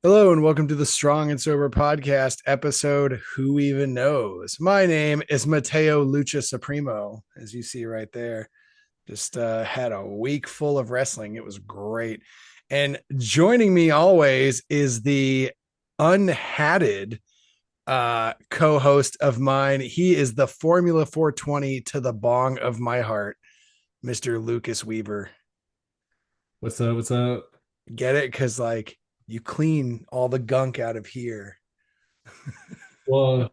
Hello and welcome to the Strong and Sober Podcast episode Who Even Knows? My name is Matteo Lucha Supremo, as you see right there. Just had a week full of wrestling. It was great. And joining me always is the unhatted co-host of mine. He is the Formula 420 to the bong of my heart, Mr. Lucas Weaver. What's up? What's up? Get it? Because like you clean all the gunk out of here. Well,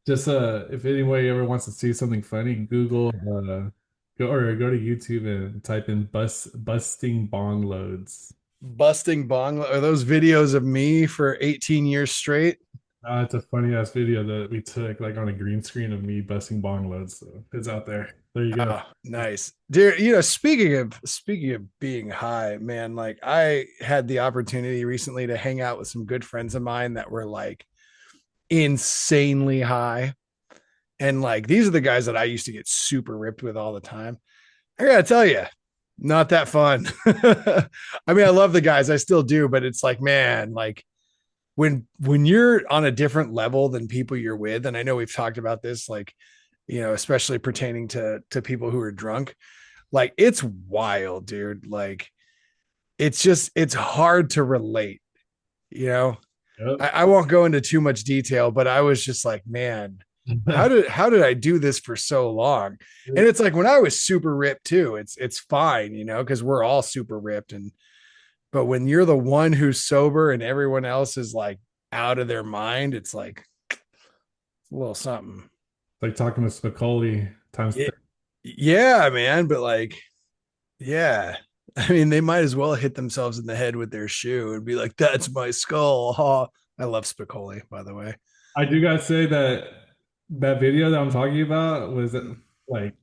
just if anybody ever wants to see something funny, Google go to YouTube and type in busting bong loads. Busting bong are those videos of me for 18 years straight. It's a funny ass video that we took like on a green screen of me busting bong loads. So it's out there. There you go. Oh, nice, dude. Speaking of being high, man, like I had the opportunity recently to hang out with some good friends of mine that were like insanely high, and like these are the guys that I used to get super ripped with all the time. I gotta tell you, not that fun. I mean, I love the guys, I still do, but it's like, man, like when you're on a different level than people you're with, and I know we've talked about this, like, especially pertaining to people who are drunk, like it's wild, dude. Like it's hard to relate, you know. Yep. I won't go into too much detail, but I was just like, man, how did I do this for so long? And it's like when I was super ripped too, it's fine, because we're all super ripped. And but when you're the one who's sober and everyone else is like out of their mind, it's like a little something. Like talking with Spicoli times Yeah, yeah, man. But like, yeah. I mean, they might as well hit themselves in the head with their shoe and be like, that's my skull. Ha. I love Spicoli, by the way. I do gotta say that that video that I'm talking about was like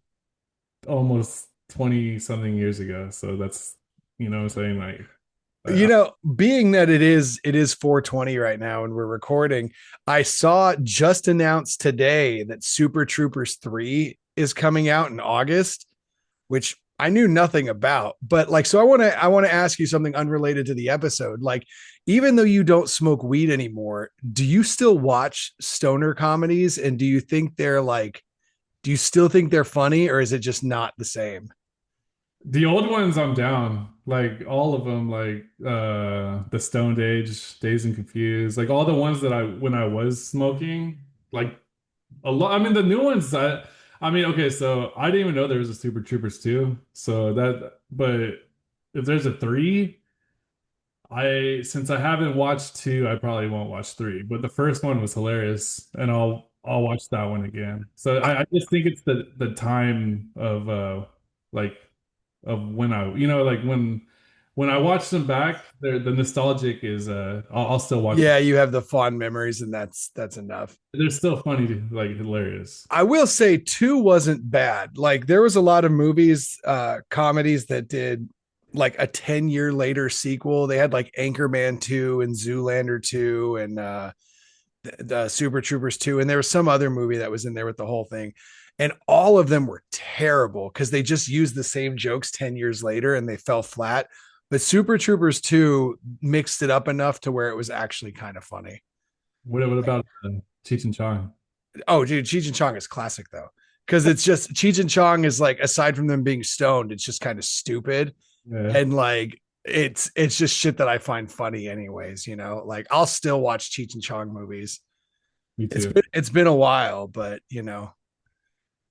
almost 20 something years ago. So that's, what I'm saying? Like, uh, Being that it is 420 right now and we're recording, I saw just announced today that Super Troopers 3 is coming out in August, which I knew nothing about. But like, so I want to ask you something unrelated to the episode. Like, even though you don't smoke weed anymore, do you still watch stoner comedies? And do you still think they're funny, or is it just not the same? the old ones I'm down. Like all of them, like the Stoned Age, Dazed and Confused, like all the ones that I when I was smoking, like a lot. I mean, the new ones, I mean, okay, so I didn't even know there was a Super Troopers 2. So that, but if there's a three, since I haven't watched two, I probably won't watch three. But the first one was hilarious, and I'll watch that one again. So I just think it's the time of like of when like when I watch them back, the nostalgic is I'll still watch them. Yeah, you have the fond memories, and that's enough. They're still funny, like hilarious. I will say two wasn't bad. Like there was a lot of movies, comedies that did like a 10-year later sequel. They had like Anchorman 2 and Zoolander 2 and the Super Troopers 2. And there was some other movie that was in there with the whole thing. And all of them were terrible because they just used the same jokes 10 years later and they fell flat. But Super Troopers 2 mixed it up enough to where it was actually kind of funny. What about Cheech and Chong? Oh, dude, Cheech and Chong is classic though, because it's just Cheech and Chong is like, aside from them being stoned, it's just kind of stupid, Yeah, and like it's just shit that I find funny, anyways. Like I'll still watch Cheech and Chong movies. me It's too. been it's been a while, but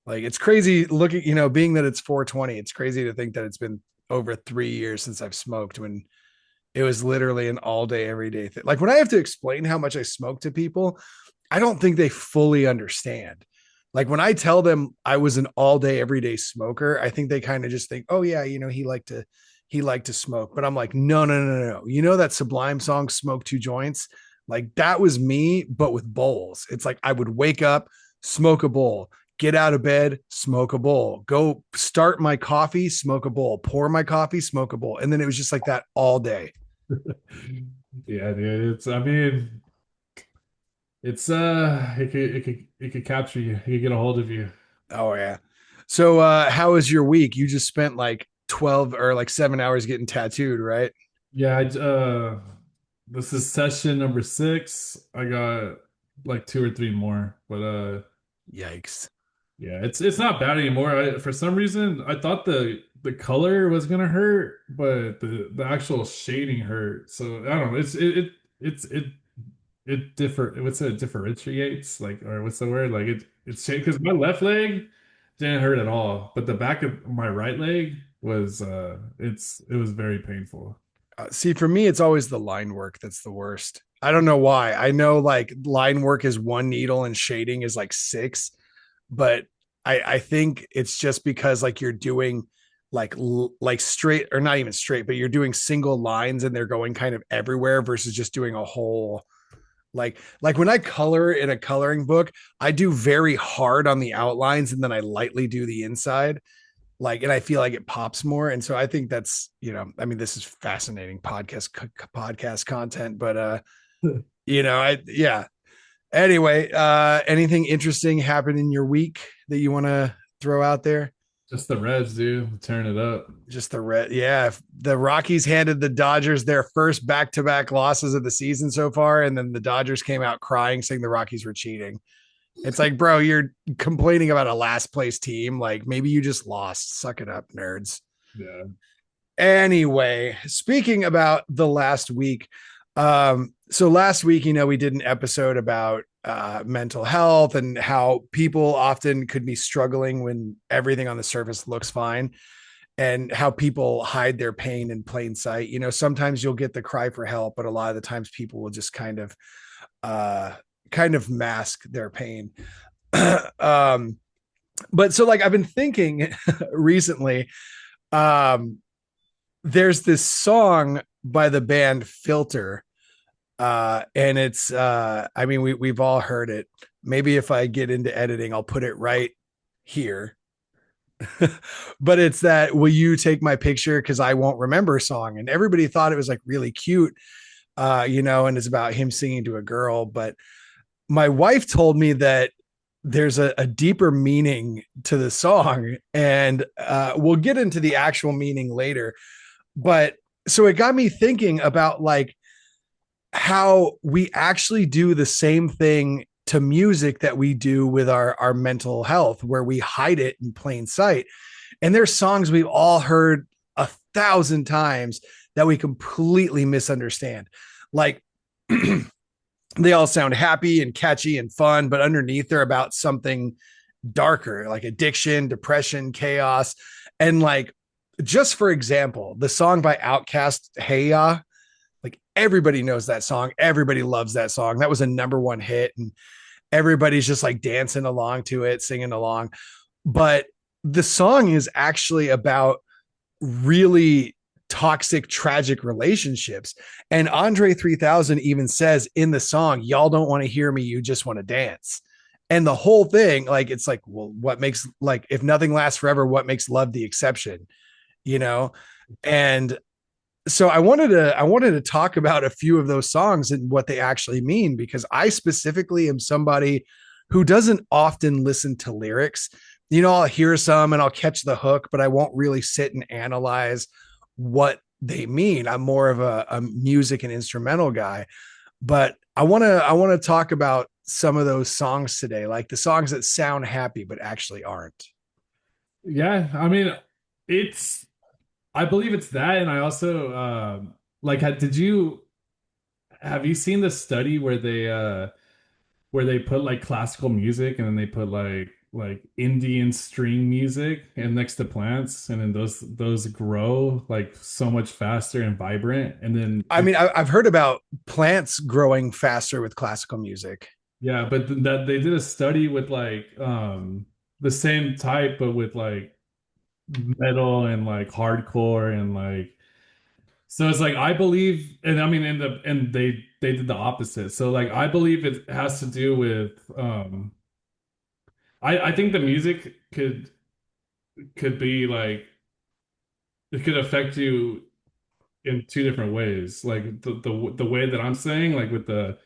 like it's crazy looking. Being that it's 420, it's crazy to think that it's been over 3 years since I've smoked when it was literally an all day, every day thing. Like when I have to explain how much I smoke to people, I don't think they fully understand. Like when I tell them I was an all day, everyday smoker, I think they kind of just think, oh yeah, he liked to smoke. But I'm like, no, no, no, no, no. That Sublime song, Smoke Two Joints? Like that was me, but with bowls. It's like I would wake up, smoke a bowl, get out of bed, smoke a bowl, go start my coffee, smoke a bowl, pour my coffee, smoke a bowl. And then it was just like that all day. Yeah, dude. I mean, it could capture you. It could get a hold of you. Oh yeah. So how was your week? You just spent like 12 or like 7 hours getting tattooed, right? Yeah, This is session number 6. I got like 2 or 3 more, but Yikes. yeah, it's not bad anymore. For some reason, I thought the color was gonna hurt, but the actual shading hurt. So I don't know. It differ. What's it differentiates? Like, or what's the word? Like it's shade because my left leg didn't hurt at all, but the back of my right leg was it was very painful. See, for me, it's always the line work that's the worst. I don't know why. I know like line work is one needle and shading is like six, but I think it's just because like you're doing like straight or not even straight, but you're doing single lines and they're going kind of everywhere versus just doing a whole like when I color in a coloring book, I do very hard on the outlines and then I lightly do the inside. Like, and I feel like it pops more. And so I think that's, I mean, this is fascinating podcast content, but yeah. Anyway, anything interesting happened in your week that you want to throw out there? Just the Reds, dude. Turn it up. Just the red. Yeah. The Rockies handed the Dodgers their first back-to-back losses of the season so far. And then the Dodgers came out crying saying the Rockies were cheating. It's like, bro, you're complaining about a last place team. Like maybe you just lost. Suck it up, nerds. Yeah. Anyway, speaking about the last week, so last week, we did an episode about mental health and how people often could be struggling when everything on the surface looks fine, and how people hide their pain in plain sight. Sometimes you'll get the cry for help, but a lot of the times people will just uh, kind of mask their pain. um, but so like I've been thinking recently, um, there's this song by the band Filter, and it's I mean we've all heard it. Maybe if I get into editing I'll put it right here. But it's that will you take my picture because I won't remember song, and everybody thought it was like really cute, and it's about him singing to a girl. But my wife told me that there's a deeper meaning to the song, and we'll get into the actual meaning later. But so it got me thinking about like how we actually do the same thing to music that we do with our mental health, where we hide it in plain sight. And there's songs we've all heard 1,000 times that we completely misunderstand. Like they all sound happy and catchy and fun, but underneath they're about something darker, like addiction, depression, chaos. And like, just for example, the song by Outkast, Hey Ya, like everybody knows that song. Everybody loves that song. That was a number one hit, and everybody's just like dancing along to it, singing along. But the song is actually about really toxic, tragic relationships. And Andre 3000 even says in the song, y'all don't want to hear me, you just want to dance. And the whole thing, like, it's like, well, what makes, like, if nothing lasts forever, what makes love the exception, you know? And so I wanted to talk about a few of those songs and what they actually mean, because I specifically am somebody who doesn't often listen to lyrics. I'll hear some and I'll catch the hook, but I won't really sit and analyze what they mean. I'm more of a music and instrumental guy. But I want to talk about some of those songs today, like the songs that sound happy but actually aren't. Yeah, I mean, it's I believe it's that, and I also like did you have you seen the study where they put like classical music and then they put like Indian string music and next to plants, and then those grow like so much faster and vibrant, and then I mean, I've heard about plants growing faster with classical music. yeah, but that they did a study with like the same type but with like metal and like hardcore and like so it's like I believe, and I mean, and they did the opposite. So like I believe it has to do with I think the music could be like it could affect you in 2 different ways. Like the way that I'm saying, like with the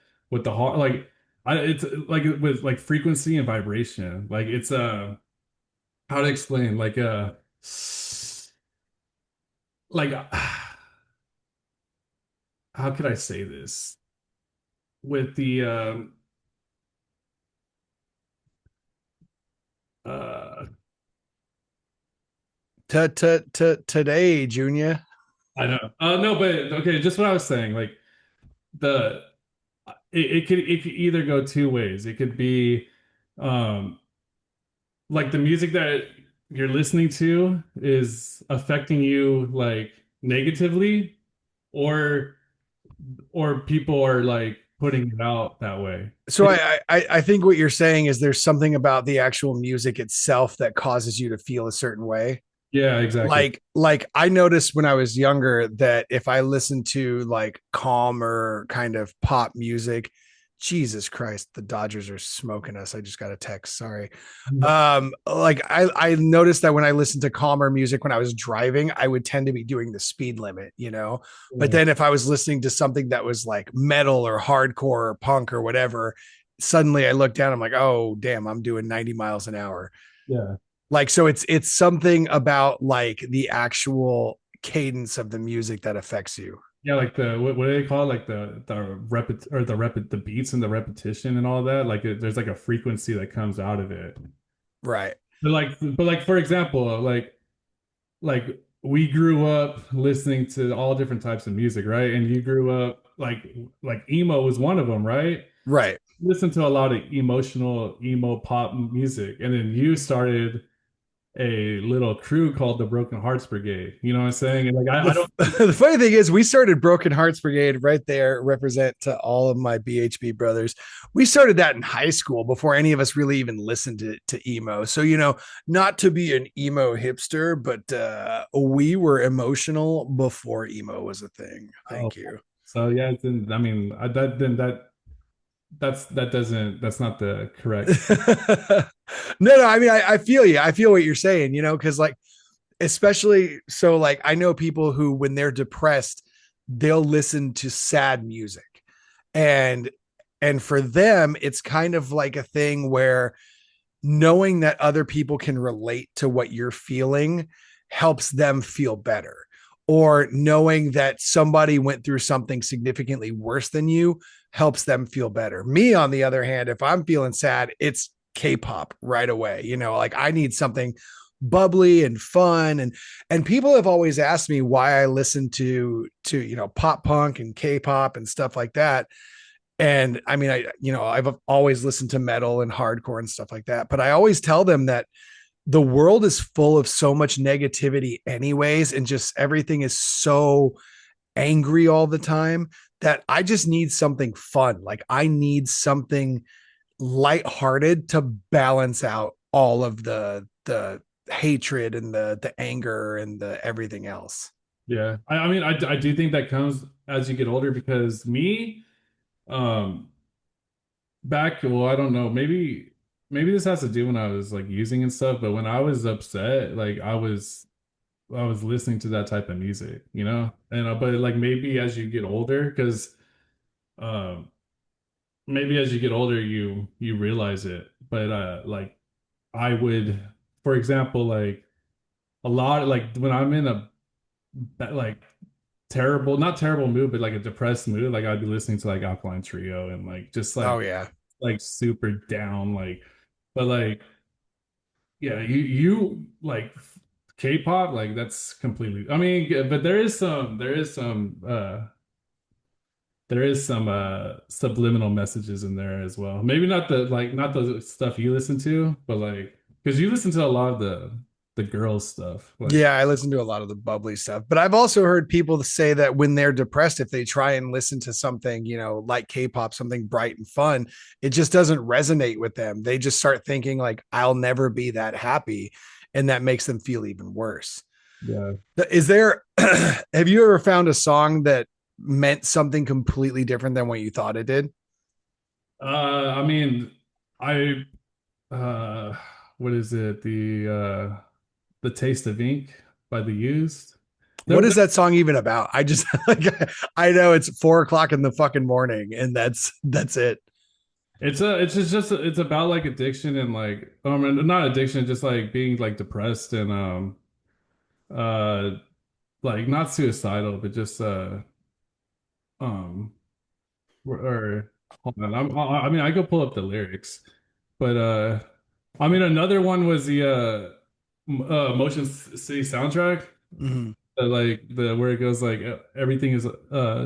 heart, like it's like with like frequency and vibration. Like it's how to explain like how could I say this with the uh Today, Junior. I know. No, but okay, just what I was saying, like the it could either go two ways. It could be um like the music that you're listening to is affecting you like negatively, or people are like putting it out that way. So I think what you're saying is there's something about the actual music itself that causes you to feel a certain way. Yeah, exactly. Like I noticed when I was younger that if I listened to like calmer kind of pop music, Jesus Christ, the Dodgers are smoking us. I just got a text. Sorry. Like I noticed that when I listened to calmer music when I was driving, I would tend to be doing the speed limit, you know. But Yeah, then if I was listening to something that was like metal or hardcore or punk or whatever, suddenly I look down, I'm like, oh damn, I'm doing 90 miles an hour. yeah, Like so it's something about like the actual cadence of the music that affects you. yeah. Like the what do they call it? Like the beats and the repetition and all that. Like there's like a frequency that comes out of it. Right. But like for example, like we grew up listening to all different types of music, right? And you grew up like emo was one of them, right? Right. Listen to a lot of emotional emo pop music, and then you started a little crew called the Broken Hearts Brigade. You know what I'm saying? And like I don't. The funny thing is we started Broken Hearts Brigade right there, represent to all of my BHB brothers. We started that in high school before any of us really even listened to emo. So, you know, not to be an emo hipster, but we were emotional before emo was a thing. Oh, Thank you. so yeah. Then I mean that doesn't that's not the correct. No, I mean, I feel you. I feel what you're saying, you know, because like, especially so, like, I know people who, when they're depressed, they'll listen to sad music. And, and for them, it's kind of like a thing where knowing that other people can relate to what you're feeling helps them feel better. Or knowing that somebody went through something significantly worse than you helps them feel better. Me, on the other hand, if I'm feeling sad, it's K-pop right away. You know, like I need something bubbly and fun, and people have always asked me why I listen to you know pop punk and K-pop and stuff like that. And I mean, I've always listened to metal and hardcore and stuff like that, but I always tell them that the world is full of so much negativity anyways, and just everything is so angry all the time that I just need something fun. Like I need something lighthearted to balance out all of the hatred and the anger and the everything else. Yeah, I mean I do think that comes as you get older because me um back well I don't know maybe this has to do when I was like using and stuff, but when I was upset like I was listening to that type of music, you know? And but like maybe as you get older, because um maybe as you get older you realize it. But like I would, for example, like a lot like when I'm in a like terrible, not terrible mood, but like a depressed mood, like I'd be listening to like Alkaline Trio and like just Oh yeah. like super down, like but like yeah, you like K-pop, like that's completely. I mean, but there is some subliminal messages in there as well. Maybe not the stuff you listen to, but like because you listen to a lot of the girls stuff. Like Yeah, I listen to a lot of the bubbly stuff, but I've also heard people say that when they're depressed, if they try and listen to something, you know, like K-pop, something bright and fun, it just doesn't resonate with them. They just start thinking like, I'll never be that happy. And that makes them feel even worse. yeah. Is there, have you ever found a song that meant something completely different than what you thought it did? I mean, I uh what is it? The Taste of Ink by The Used. What is There, that song even about? I just like, I know it's 4 o'clock in the fucking morning and that's it. it's about like addiction and like not addiction, just like being like depressed and uh like not suicidal, but just um or hold on, I mean I could pull up the lyrics, but I mean another one was the Motion City soundtrack. Mhm. Like the where it goes like everything is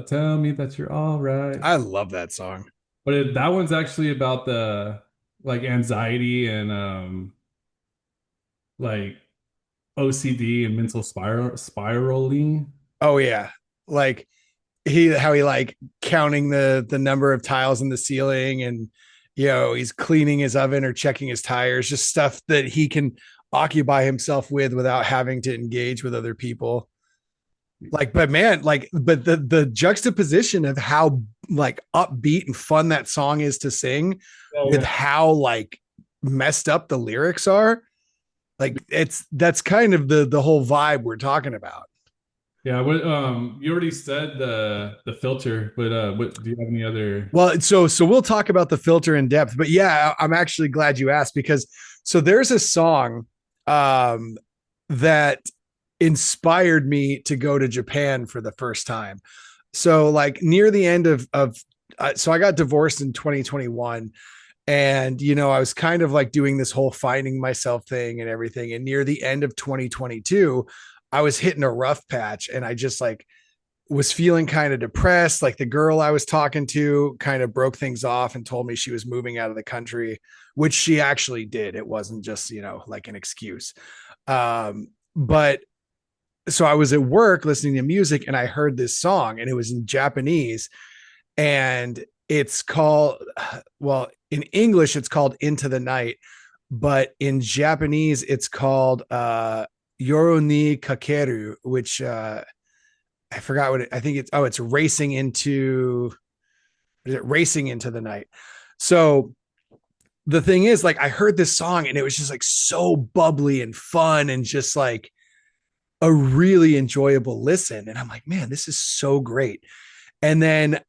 tell me that you're all right. I love that song. But that one's actually about the like anxiety and like OCD and mental spiraling. Oh yeah. Like he how he like counting the number of tiles in the ceiling, and he's cleaning his oven or checking his tires, just stuff that he can occupy himself with without having to engage with other people. Like, but man, like, but the juxtaposition of how like upbeat and fun that song is to sing Oh with yeah. how like messed up the lyrics are, like that's kind of the whole vibe we're talking about. Yeah, what you already said the filter, but what do you have any other? Well, so we'll talk about the filter in depth, but yeah, I'm actually glad you asked, because so there's a song um that inspired me to go to Japan for the first time. So like near the end of so I got divorced in 2021, and I was kind of like doing this whole finding myself thing and everything, and near the end of 2022 I was hitting a rough patch, and I just like was feeling kind of depressed. Like the girl I was talking to kind of broke things off and told me she was moving out of the country, which she actually did. It wasn't just, like an excuse. But so I was at work listening to music, and I heard this song, and it was in Japanese, and it's called, well, in English, it's called Into the Night, but in Japanese, it's called Yoru ni Kakeru, which I forgot what I think it's racing into, is it racing into the night? So the thing is, like, I heard this song and it was just like so bubbly and fun and just like a really enjoyable listen. And I'm like, man, this is so great. And then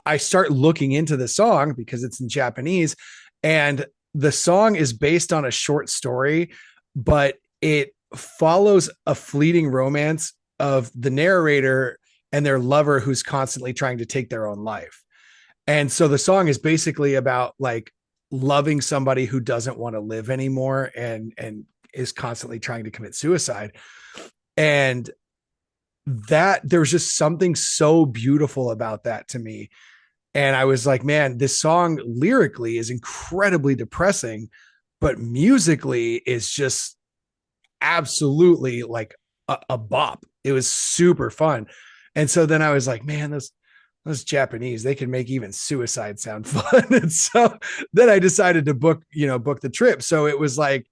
I start looking into the song because it's in Japanese, and the song is based on a short story, but it follows a fleeting romance of the narrator and their lover who's constantly trying to take their own life. And so the song is basically about like loving somebody who doesn't want to live anymore, and is constantly trying to commit suicide. And that there was just something so beautiful about that to me. And I was like, man, this song lyrically is incredibly depressing, but musically is just absolutely like a bop. It was super fun. And so then I was like, man, those Japanese, they can make even suicide sound fun. And so then I decided to book the trip. So it was like,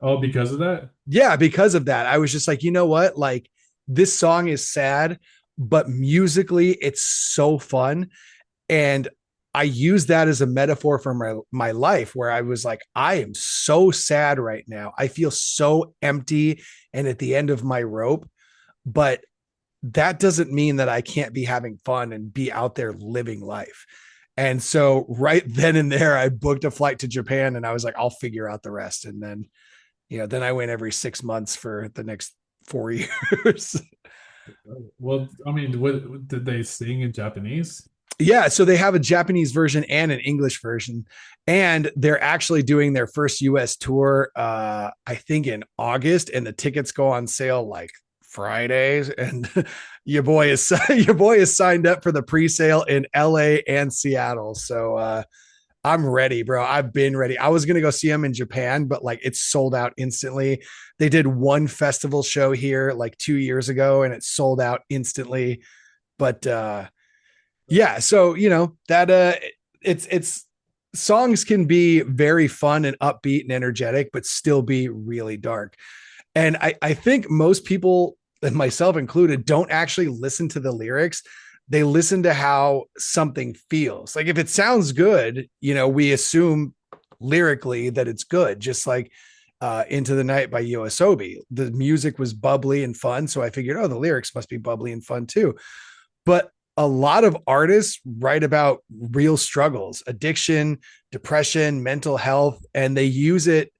Oh, because of that? yeah, because of that, I was just like, you know what? Like, this song is sad, but musically it's so fun. And I use that as a metaphor for my life, where I was like, I am so sad right now. I feel so empty and at the end of my rope, but that doesn't mean that I can't be having fun and be out there living life. And so right then and there, I booked a flight to Japan, and I was like, I'll figure out the rest. And then, then I went every 6 months for the next 4 years. Well, I mean, what did they sing in Japanese? Yeah, so they have a Japanese version and an English version, and they're actually doing their first US tour I think in August, and the tickets go on sale like Fridays, and your boy is signed up for the pre-sale in LA and Seattle. So I'm ready, bro. I've been ready. I was going to go see them in Japan, but like it's sold out instantly. They did one festival show here like 2 years ago, and it sold out instantly. But yeah, so that it's songs can be very fun and upbeat and energetic, but still be really dark. And I think most people, and myself included, don't actually listen to the lyrics. They listen to how something feels. Like if it sounds good, we assume lyrically that it's good. Just like Into the Night by Yoasobi, the music was bubbly and fun, so I figured, oh, the lyrics must be bubbly and fun too. But a lot of artists write about real struggles, addiction, depression, mental health, and they use it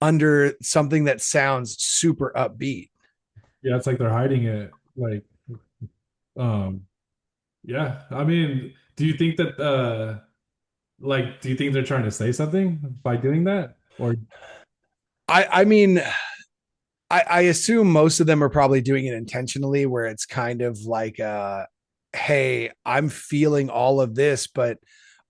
under something that sounds super upbeat. Yeah, it's like they're hiding it. Like, um, Yeah. I mean, do you think that like do you think they're trying to say something by doing that? Or I mean, I assume most of them are probably doing it intentionally, where it's kind of like, hey, I'm feeling all of this, but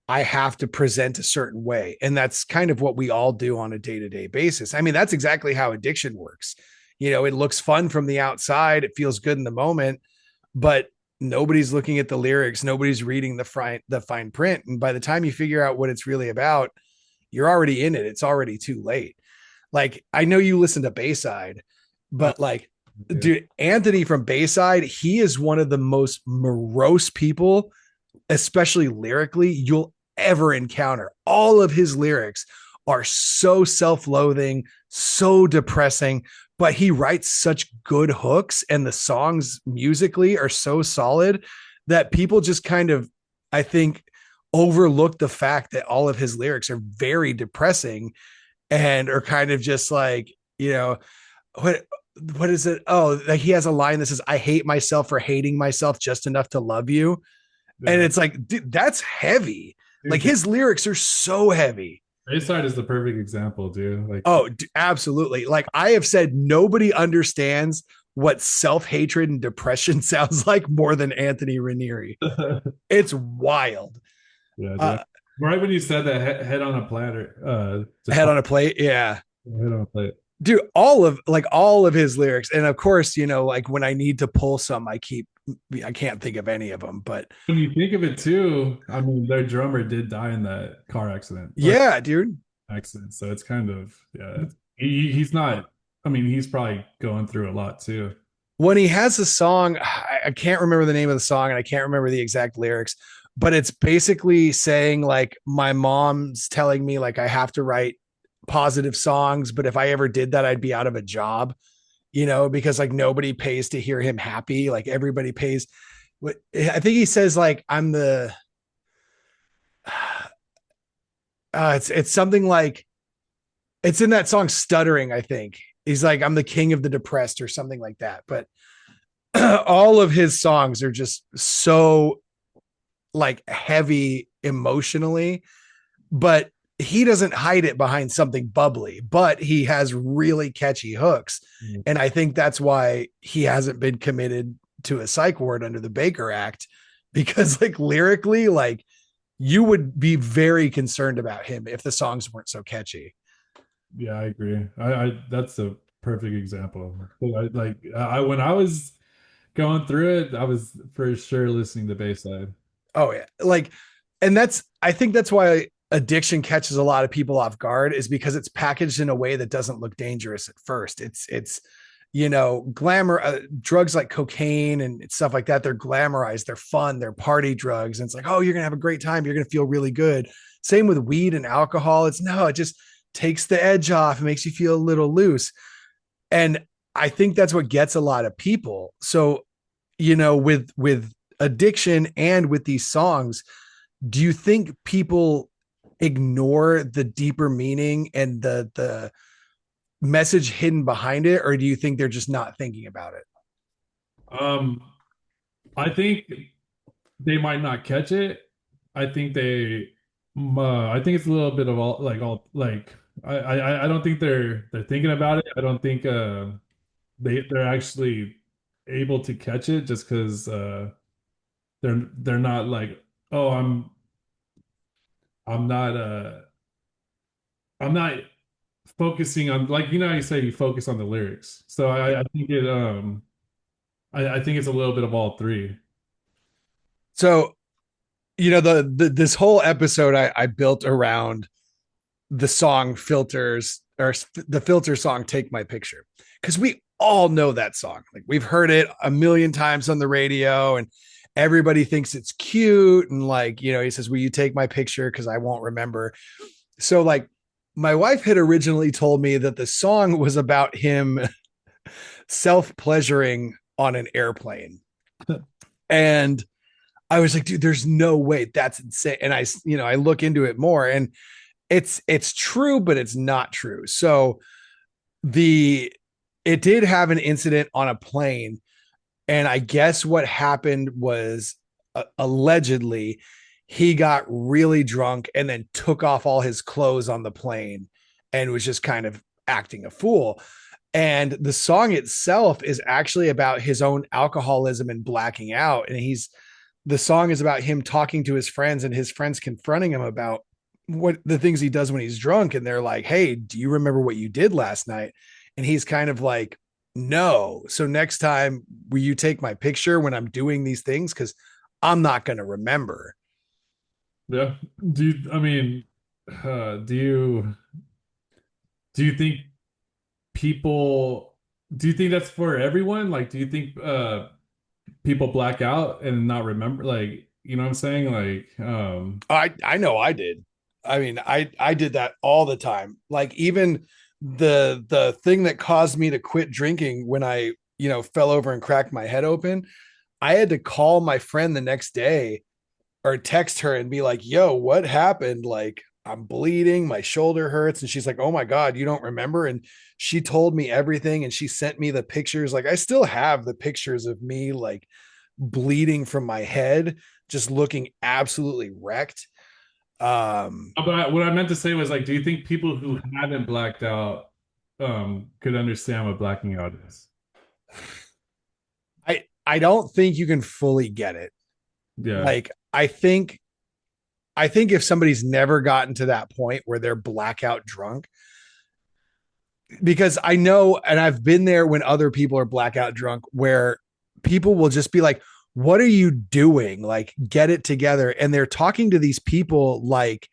I have to present a certain way. And that's kind of what we all do on a day to day basis. I mean, that's exactly how addiction works. It looks fun from the outside, it feels good in the moment, but nobody's looking at the lyrics, nobody's reading the fine print. And by the time you figure out what it's really about, you're already in it. It's already too late. Like, I know you listen to Bayside, oh, but like, yeah. dude, Anthony from Bayside, he is one of the most morose people, especially lyrically, you'll ever encounter. All of his lyrics are so self-loathing, so depressing, but he writes such good hooks, and the songs musically are so solid that people just kind of, I think, overlook the fact that all of his lyrics are very depressing and are kind of just like, what what is it? Oh, like he has a line that says, "I hate myself for hating myself just enough to love you." And Yeah. it's like, dude, that's heavy. Like, Dude, his lyrics are so heavy. Bayside is the perfect example, dude. Like Oh, absolutely. Like, I have said, nobody understands what self-hatred and depression sounds like more than Anthony Ranieri. It's wild. yeah, dude. Uh, Right when you said that head on a platter, just Head pop on a plate. Yeah. head on a plate. Dude, all of his lyrics. And of course, like when I need to pull some, I can't think of any of them, but When you think of it too, I mean, their drummer did die in that car accident or yeah, dude. accident, so it's kind of yeah. He's not. I mean, he's probably going through a lot too. When he has a song, I can't remember the name of the song and I can't remember the exact lyrics, but it's basically saying like, my mom's telling me like I have to write positive songs, but if I ever did that, I'd be out of a job, because like nobody pays to hear him happy. Like, everybody pays. I think he says like, I'm the it's something like, it's in that song Stuttering, I think. He's like, I'm the king of the depressed or something like that. But all of his songs are just so like heavy emotionally, but he doesn't hide it behind something bubbly, but he has really catchy hooks. Mm. And I think that's why he hasn't been committed to a psych ward under the Baker Act, because like lyrically, like, you would be very concerned about him if the songs weren't so catchy. Yeah, I agree. I that's a perfect example. I when I was going through it, I was for sure listening to Bayside. Oh yeah. Like, and I think that's why addiction catches a lot of people off guard, is because it's packaged in a way that doesn't look dangerous at first. It's glamour, drugs like cocaine and stuff like that. They're glamorized, they're fun, they're party drugs. And it's like, oh, you're going to have a great time. You're going to feel really good. Same with weed and alcohol. It's no, it just takes the edge off. It makes you feel a little loose. And I think that's what gets a lot of people. So, with addiction and with these songs, do you think people ignore the deeper meaning and the message hidden behind it, or do you think they're just not thinking about it? Um, I think they might not catch it. I think I think it's a little bit of all like I don't think they're thinking about it. I don't think they're actually able to catch it just because they're not like, oh, I'm not I'm not focusing on, like, you know how you say you focus on the lyrics. So I think I think it's a little bit of all three. So, the this whole episode I built around the song Filters, or the Filter song Take My Picture, because we all know that song. Like, we've heard it a million times on the radio, and everybody thinks it's cute. And like, he says, will you take my picture, because I won't remember. So like, my wife had originally told me that the song was about him self-pleasuring on an airplane. And I was like, dude, there's no way, that's insane. And I look into it more, and it's true, but it's not true. So the it did have an incident on a plane, and I guess what happened was allegedly he got really drunk and then took off all his clothes on the plane and was just kind of acting a fool. And the song itself is actually about his own alcoholism and blacking out. And the song is about him talking to his friends and his friends confronting him about what the things he does when he's drunk. And they're like, hey, do you remember what you did last night? And he's kind of like, no. So next time, will you take my picture when I'm doing these things? Because I'm not going to remember. Yeah. Do you, I mean, do you think people do you think that's for everyone? Like, do you think people black out and not remember, like, you know what I'm saying? Like, I know I did. I mean, I did that all the time. Like even the thing that caused me to quit drinking when I, fell over and cracked my head open, I had to call my friend the next day or text her and be like, "Yo, what happened? Like I'm bleeding, my shoulder hurts." And she's like, "Oh my God, you don't remember?" And she told me everything and she sent me the pictures. Like I still have the pictures of me like bleeding from my head, just looking absolutely wrecked. but what I meant to say was, like, do you think people who haven't blacked out could understand what blacking out is? I don't think you can fully get it. Yeah. Like I think if somebody's never gotten to that point where they're blackout drunk, because I know, and I've been there when other people are blackout drunk, where people will just be like, "What are you doing? Like, get it together." And they're talking to these people like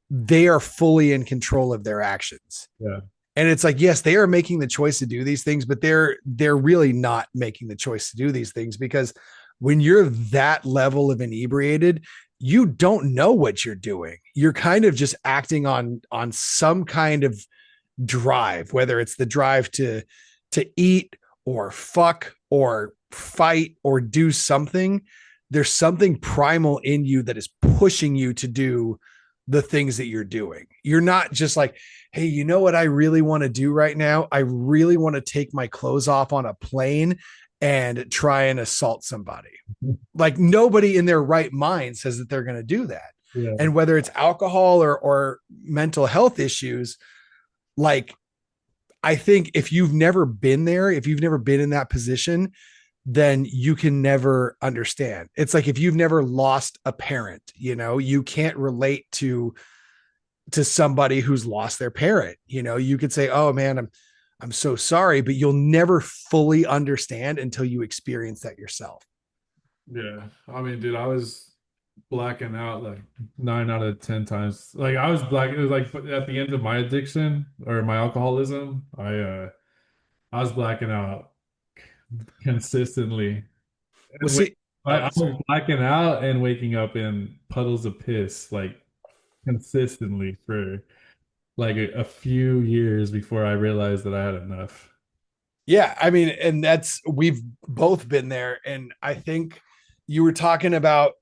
they are fully in control of their actions. Yeah. And it's like, yes, they are making the choice to do these things, but they're really not making the choice to do these things because when you're that level of inebriated, you don't know what you're doing. You're kind of just acting on some kind of drive, whether it's the drive to eat or fuck or fight or do something. There's something primal in you that is pushing you to do the things that you're doing. You're not just like, hey, you know what I really want to do right now? I really want to take my clothes off on a plane and try and assault somebody. Like nobody in their right mind says that they're going to do that. Yeah. And whether it's alcohol or mental health issues, like I think if you've never been there, if you've never been in that position, then you can never understand. It's like if you've never lost a parent, you can't relate to somebody who's lost their parent. You could say, "Oh man, I'm so sorry," but you'll never fully understand until you experience that yourself. Yeah. I mean, dude, I was blacking out like 9 out of 10 times. Like, I was black. It was like at the end of my addiction or my alcoholism. I was blacking out consistently. Well, And see, I oh, was sorry. blacking out and waking up in puddles of piss, like, consistently for like a few years before I realized that I had enough. Yeah, I mean, and we've both been there. And I think you were talking about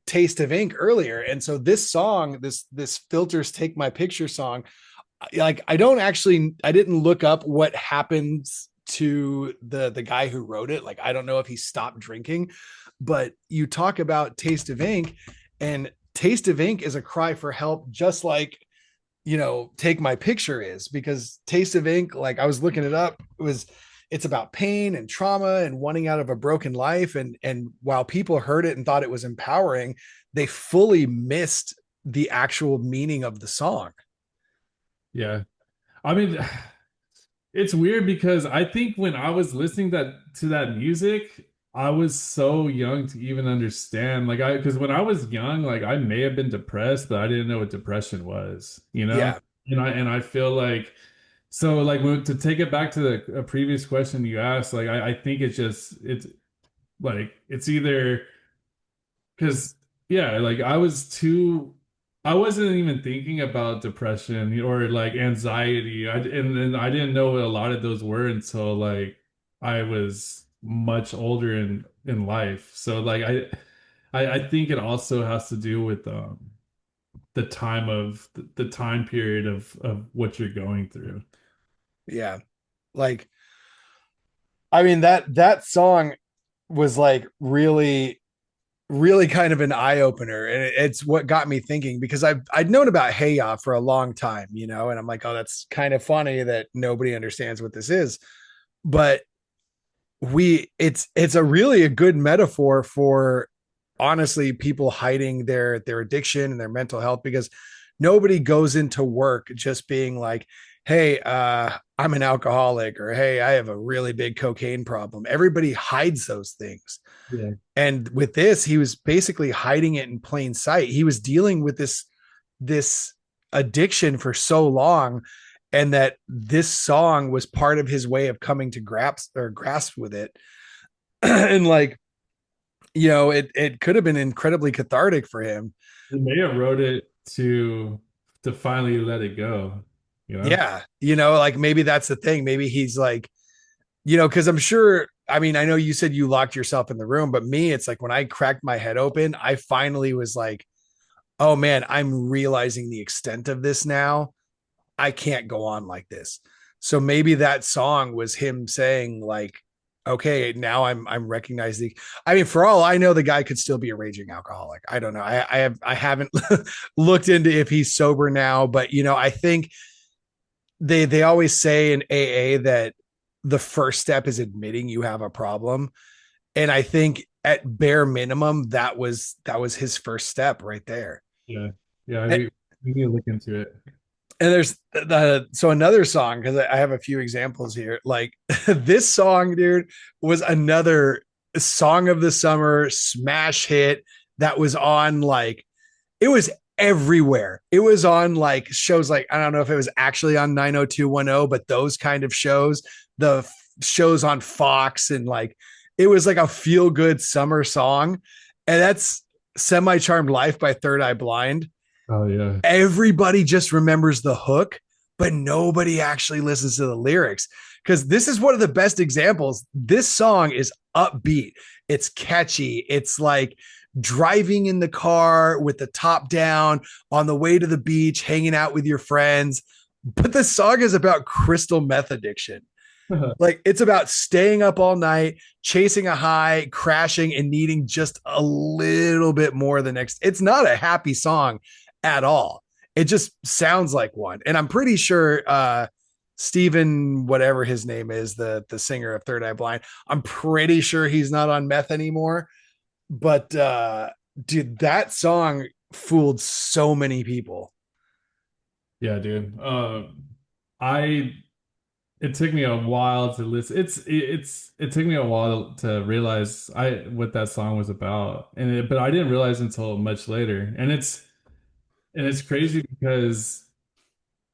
Taste of Ink earlier. And so this song, this Filters Take My Picture song, like I didn't look up what happens to the guy who wrote it. Like I don't know if he stopped drinking, but you talk about Taste of Ink, and Taste of Ink is a cry for help, just like Take My Picture is, because Taste of Ink, like I was looking it up, it's about pain and trauma and wanting out of a broken life. And while people heard it and thought it was empowering, they fully missed the actual meaning of the song. Yeah. I mean, it's weird because I think when I was listening to that music, I was so young to even understand. Like, because when I was young, like, I may have been depressed, but I didn't know what depression was, you know? Yeah. And I feel like, so, like, to take it back to a previous question you asked, like, I think it's like it's either because, yeah, like, I wasn't even thinking about depression or like anxiety. And I didn't know what a lot of those were until like I was much older in life. So like I think it also has to do with the time period of what you're going through. Yeah. Like, I mean, that song was like really, really kind of an eye opener, and it's what got me thinking because I'd known about Hey Ya for a long time, you know, and I'm like, oh, that's kind of funny that nobody understands what this is, but it's a really a good metaphor for honestly people hiding their addiction and their mental health because nobody goes into work just being like, hey, I'm an alcoholic, or hey, I have a really big cocaine problem. Everybody hides those things, Yeah. and with this he was basically hiding it in plain sight. He was dealing with this addiction for so long, and that this song was part of his way of coming to grasp with it. And like, you know, it could have been incredibly cathartic for him. He may have wrote it to finally let it go, you know? Yeah, you know, like maybe that's the thing. Maybe he's like, you know, because I'm sure, I mean, I know you said you locked yourself in the room, but me, it's like when I cracked my head open, I finally was like, oh man, I'm realizing the extent of this now. I can't go on like this. So maybe that song was him saying like, okay, now I'm recognizing. I mean, for all I know, the guy could still be a raging alcoholic. I don't know. I haven't looked into if he's sober now, but you know, I think they always say in AA that the first step is admitting you have a problem. And I think at bare minimum, that was his first step right there. Yeah. Yeah, And, we need to look into it. and there's so another song, because I have a few examples here. Like this song, dude, was another song of the summer smash hit that was on like it was everywhere. It was on like shows like I don't know if it was actually on 90210, but those kind of shows, the shows on Fox, and like it was like a feel good summer song. And that's Semi Charmed Life by Third Eye Blind. Oh yeah. Everybody just remembers the hook, but nobody actually listens to the lyrics because this is one of the best examples. This song is upbeat, it's catchy, it's like driving in the car with the top down on the way to the beach, hanging out with your friends. But the song is about crystal meth addiction. Like it's about staying up all night, chasing a high, crashing, and needing just a little bit more the next. It's not a happy song at all. It just sounds like one. And I'm pretty sure Steven, whatever his name is, the singer of Third Eye Blind, I'm pretty sure he's not on meth anymore. But dude, that song fooled so many people. Yeah, dude. I it took me a while to listen. It took me a while to realize I what that song was about, but I didn't realize until much later. And it's crazy because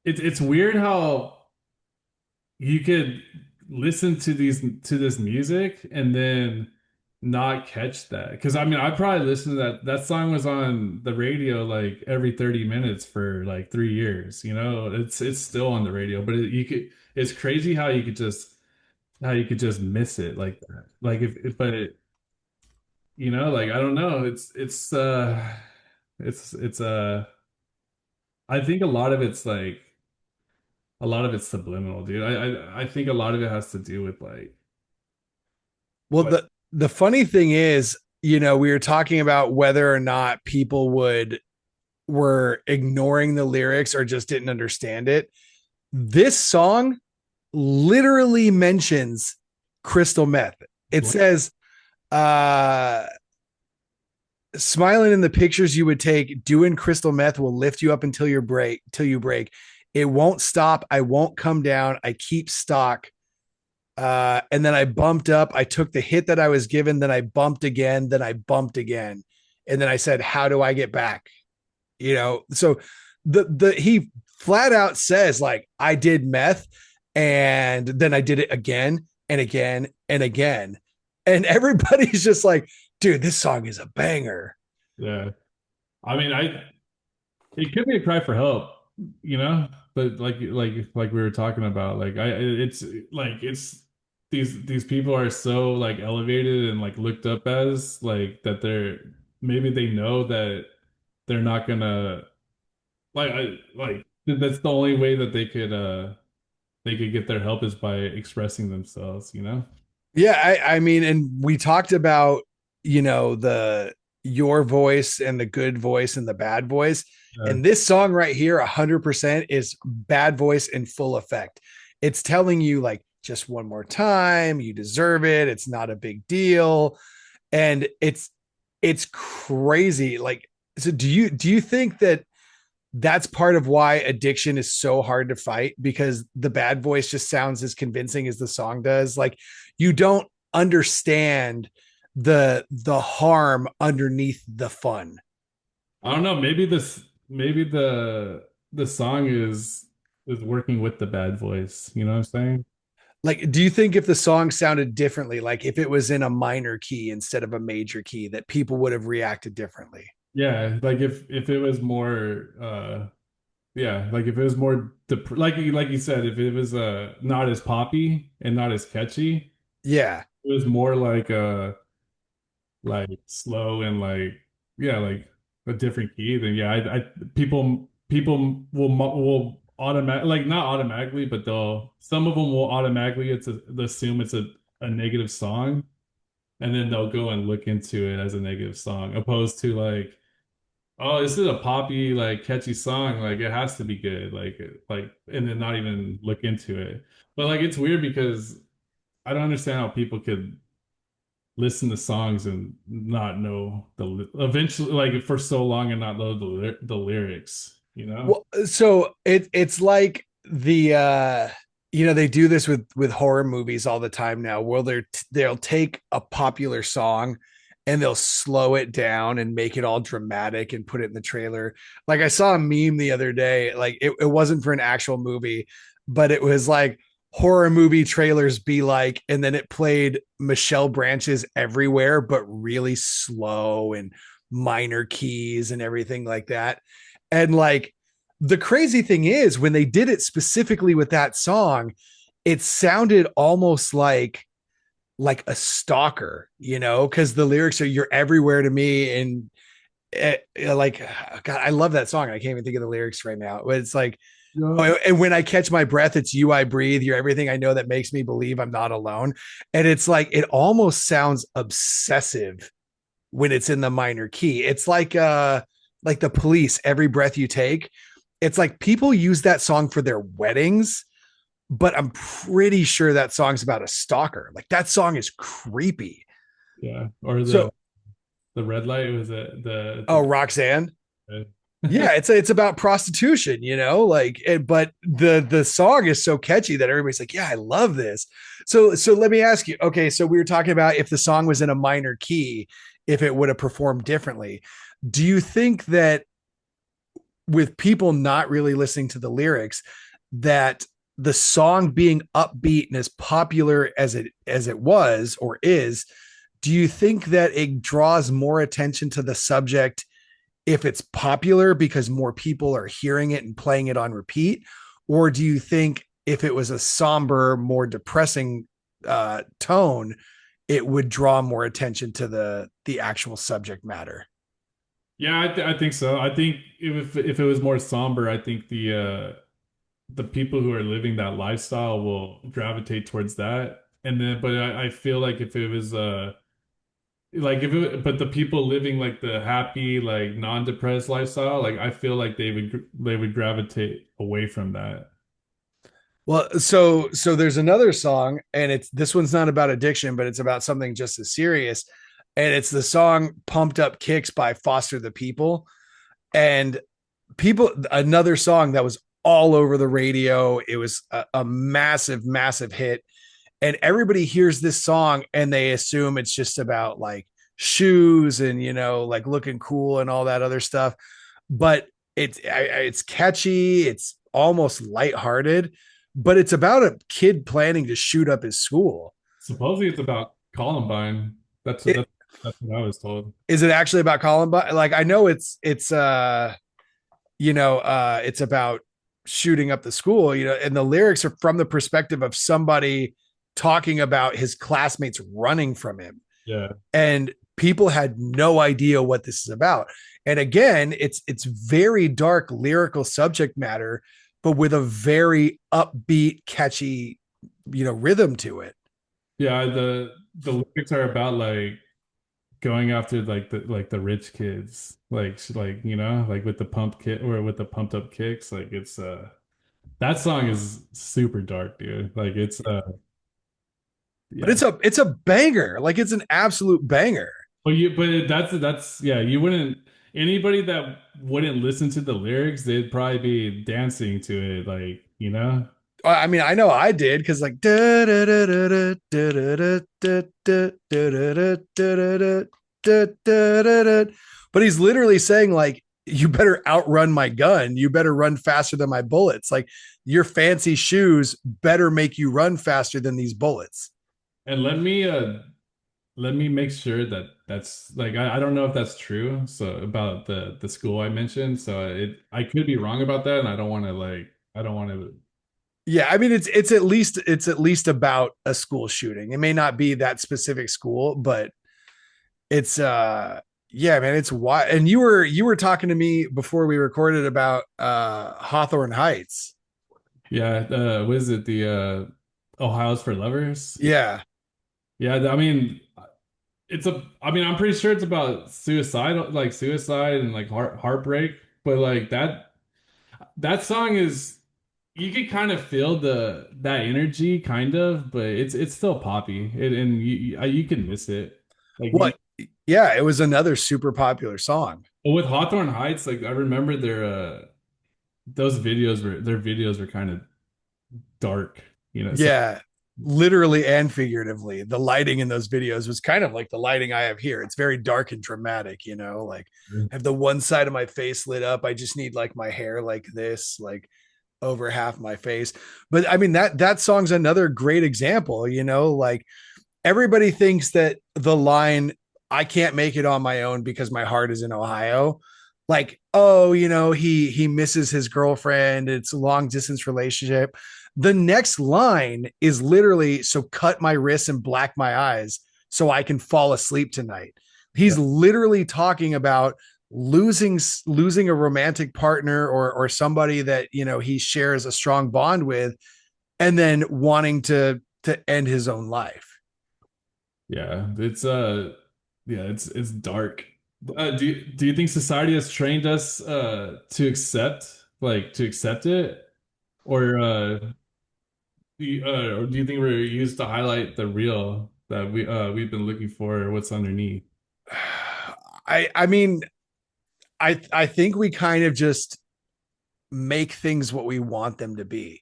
it's weird how you could listen to this music and then not catch that. Because I mean, I probably listened to that song was on the radio like every 30 minutes for like 3 years. You know, it's still on the radio, but it's crazy how you could just miss it like that. Like if but it, you know, like I don't know, it's I think a lot of it's like a lot of it's subliminal, dude. I think a lot of it has to do with Well, like the funny thing is, you know, we were talking about whether or not people would were ignoring the lyrics or just didn't understand it. This song literally mentions crystal meth. It what? says, uh, smiling in the pictures you would take, doing crystal meth will lift you up until you break. It won't stop. I won't come down. I keep stock. And then I bumped up. I took the hit that I was given. Then I bumped again. Then I bumped again. And then I said, how do I get back? You know, so he flat out says like I did meth and then I did it again and again and again. And everybody's just like, dude, this song is a banger. Yeah. I mean, I it could be a cry for help, you know, but like we were talking about, like it's like it's these people are so like elevated and like looked up as like that they're maybe they know that they're not gonna like that's the only way that they could get their help is by expressing themselves, you know? Yeah, I mean, and we talked about, you know, the your voice and the good voice and the bad voice. Yeah. And this song right here, 100% is bad voice in full effect. It's telling you, like, just one more time, you deserve it. It's not a big deal. And it's crazy. Like, so do you think that that's part of why addiction is so hard to fight, because the bad voice just sounds as convincing as the song does? Like, you don't understand the harm underneath the fun. I don't know. Maybe the song is working with the bad voice. You know what I'm saying? Like, do you think if the song sounded differently, like if it was in a minor key instead of a major key, that people would have reacted differently? Yeah, like if it was more yeah, like if it was more like you said, if it was not as poppy and not as catchy, Yeah. it was more like slow and like yeah, like a different key, then yeah, I people will automatic like not automatically, but they'll some of them will automatically assume it's a negative song, and then they'll go and look into it as a negative song, opposed to like, oh, this is a poppy, like catchy song, like it has to be good, like, and then not even look into it. But like it's weird because I don't understand how people could listen to songs and not know eventually like for so long and not know the lyrics, you know? Well, so it's like they do this with horror movies all the time now, where they'll take a popular song and they'll slow it down and make it all dramatic and put it in the trailer. Like, I saw a meme the other day, like it wasn't for an actual movie, but it was like horror movie trailers be like, and then it played Michelle Branches everywhere, but really slow and minor keys and everything like that. And like, the crazy thing is, when they did it specifically with that song, it sounded almost like a stalker, because the lyrics are "you're everywhere to me," and like, God, I love that song. I can't even think of the lyrics right now, but it's like, Yeah. oh, and when I catch my breath, it's you I breathe. You're everything I know that makes me believe I'm not alone. And it's like, it almost sounds obsessive when it's in the minor key. It's like the Police, Every Breath You Take. It's like people use that song for their weddings, but I'm pretty sure that song's about a stalker. Like, that song is creepy. Yeah. Or So, the red light was it oh, Roxanne. the Yeah, it's about prostitution, like, but the song is so catchy that everybody's like, yeah, I love this. So let me ask you, okay, so we were talking about if the song was in a minor key, if it would have performed differently. Do you think that, with people not really listening to the lyrics, that the song being upbeat and as popular as it was or is, do you think that it draws more attention to the subject if it's popular because more people are hearing it and playing it on repeat? Or do you think if it was a somber, more depressing tone, it would draw more attention to the actual subject matter? yeah, I think so. I think if it was more somber, I think the people who are living that lifestyle will gravitate towards that. And then, but I feel like if it was like if it, but the people living like the happy, like non-depressed lifestyle, like I feel like they would gravitate away from that. Well, so there's another song, and it's this one's not about addiction, but it's about something just as serious. And it's the song "Pumped Up Kicks" by Foster the People. And another song that was all over the radio. It was a massive, massive hit. And everybody hears this song and they assume it's just about like shoes and, like looking cool and all that other stuff. But it's catchy. It's almost lighthearted, but it's about a kid planning to shoot up his school. Supposedly it's about Columbine. That's It, that's that's what I was told. is it actually about Columbine? Like, I know it's about shooting up the school, and the lyrics are from the perspective of somebody talking about his classmates running from him. Yeah. And people had no idea what this is about. And again, it's very dark lyrical subject matter, but with a very upbeat, catchy, rhythm to it. Yeah, the lyrics are about like going after like the rich kids, like you know, like with the pump kit or with the pumped up kicks. Like it's that song is super dark, dude. Like it's But yeah. it's a banger. Like it's an absolute banger. But that's yeah, you wouldn't anybody that wouldn't listen to the lyrics, they'd probably be dancing to it, like, you know? I mean, I know I did because like da da da da da da da da da da da da da da. But he's literally saying like, you better outrun my gun. You better run faster than my bullets. Like your fancy shoes better make you run faster than these bullets. And let me make sure that that's like I don't know if that's true. So about the school I mentioned. So it I could be wrong about that, and I don't want to like I don't want to. Yeah, I mean it's at least about a school shooting. It may not be that specific school, but it's yeah, man, it's why. And you were talking to me before we recorded about Hawthorne Heights. Yeah, what is it? The Ohio's for Lovers. Yeah. Yeah, I mean it's a I mean I'm pretty sure it's about suicide, like suicide and like heartbreak, but like that song is you could kind of feel that energy kind of, but it's still poppy. And you can miss it. Like you What? Yeah, it was another super popular song. but with Hawthorne Heights, like I remember those videos were their videos were kind of dark, you know. So Yeah, literally and figuratively. The lighting in those videos was kind of like the lighting I have here. It's very dark and dramatic, you know, like I have the one side of my face lit up. I just need like my hair like this, like over half my face. But I mean that song's another great example, you know, like everybody thinks that the line "I can't make it on my own because my heart is in Ohio," like, oh, you know, he misses his girlfriend, it's a long distance relationship. The next line is literally, "So cut my wrists and black my eyes so I can fall asleep tonight." yeah, He's literally talking about losing a romantic partner or somebody that, you know, he shares a strong bond with, and then wanting to end his own life. yeah, yeah, it's dark. Do you think society has trained us to accept it, or or do you think we're used to highlight the real that we've been looking for, what's underneath? I mean, I think we kind of just make things what we want them to be.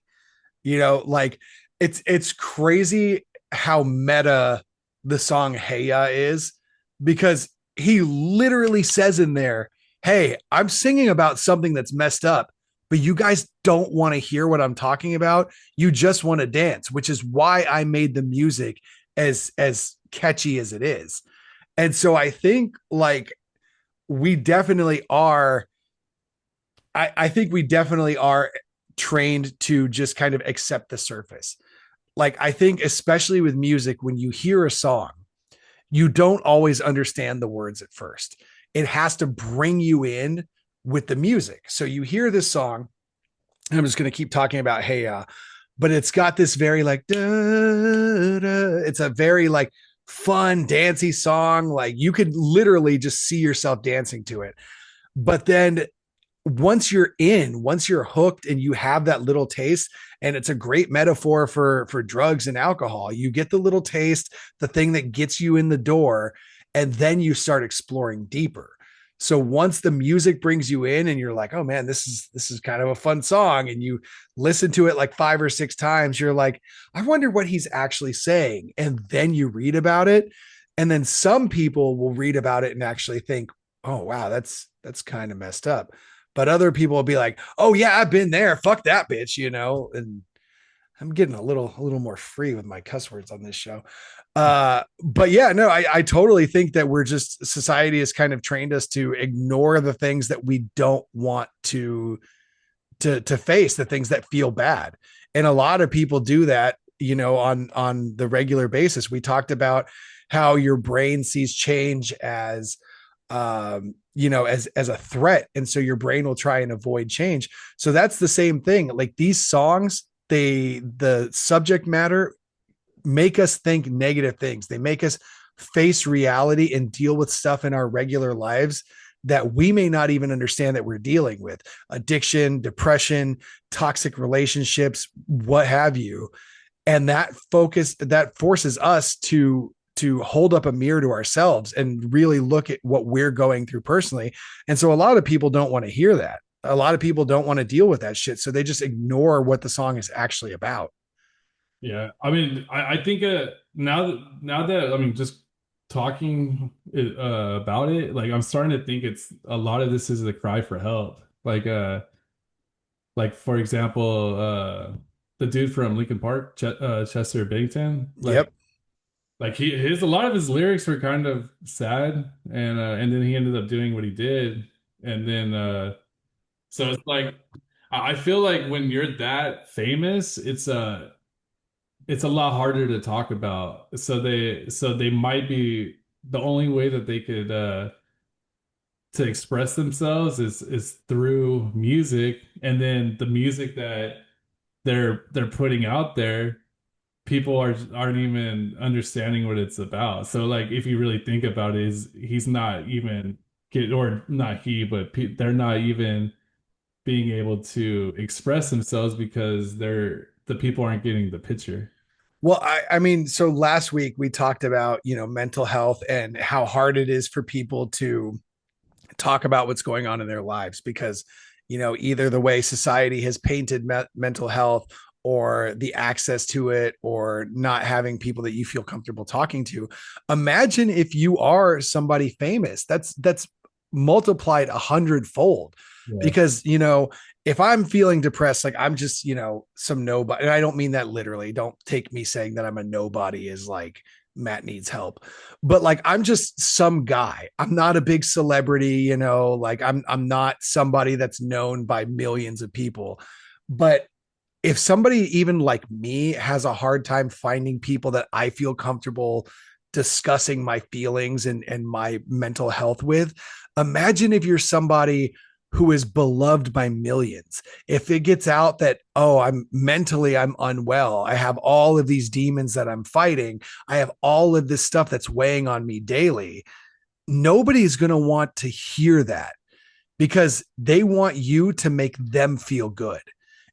You know, like it's crazy how meta the song Hey Ya is, because he literally says in there, "Hey, I'm singing about something that's messed up, but you guys don't want to hear what I'm talking about. You just want to dance, which is why I made the music as catchy as it is." And so I think like we definitely are I think we definitely are trained to just kind of accept the surface. Like I think especially with music, when you hear a song, you don't always understand the words at first. It has to bring you in with the music. So you hear this song, and I'm just going to keep talking about Hey but it's got this very like it's a very like fun dancey song. Like you could literally just see yourself dancing to it. But then once you're hooked and you have that little taste, and it's a great metaphor for drugs and alcohol, you get the little taste, the thing that gets you in the door, and then you start exploring deeper. So once the music brings you in and you're like, oh man, this is kind of a fun song, and you listen to it like 5 or 6 times, you're like, I wonder what he's actually saying. And then you read about it, and then some people will read about it and actually think, oh wow, that's kind of messed up. But other people will be like, oh yeah, I've been there, fuck that bitch, you know. And I'm getting a little more free with my cuss words on this show. But yeah, no, I totally think that we're just, society has kind of trained us to ignore the things that we don't want to face, the things that feel bad. And a lot of people do that, you know, on the regular basis. We talked about how your brain sees change as you know, as a threat, and so your brain will try and avoid change. So that's the same thing. Like these songs, the subject matter make us think negative things. They make us face reality and deal with stuff in our regular lives that we may not even understand that we're dealing with: addiction, depression, toxic relationships, what have you. And that forces us to hold up a mirror to ourselves and really look at what we're going through personally. And so a lot of people don't want to hear that. A lot of people don't want to deal with that shit. So they just ignore what the song is actually about. Yeah, I mean, I think now that I mean, just talking about it, like I'm starting to think it's a lot of this is a cry for help. Like for example, the dude from Lincoln Park, Chester Bennington, Yep. like his a lot of his lyrics were kind of sad, and then he ended up doing what he did, and then so it's like I feel like when you're that famous, it's a lot harder to talk about. So they might be the only way that they could to express themselves is through music, and then the music that they're putting out there, people aren't even understanding what it's about. So like if you really think about it, is he's not even get or not he, but they're not even being able to express themselves because the people aren't getting the picture. Well, I mean, so last week we talked about, mental health and how hard it is for people to talk about what's going on in their lives because, either the way society has painted mental health or the access to it or not having people that you feel comfortable talking to. Imagine if you are somebody famous. That's multiplied 100-fold Yeah. because, if I'm feeling depressed, like I'm just, some nobody, and I don't mean that literally. Don't take me saying that I'm a nobody is like Matt needs help. But like I'm just some guy. I'm not a big celebrity, like I'm not somebody that's known by millions of people. But if somebody even like me has a hard time finding people that I feel comfortable discussing my feelings and my mental health with, imagine if you're somebody who is beloved by millions. If it gets out that, oh, I'm unwell, I have all of these demons that I'm fighting, I have all of this stuff that's weighing on me daily, nobody's going to want to hear that because they want you to make them feel good.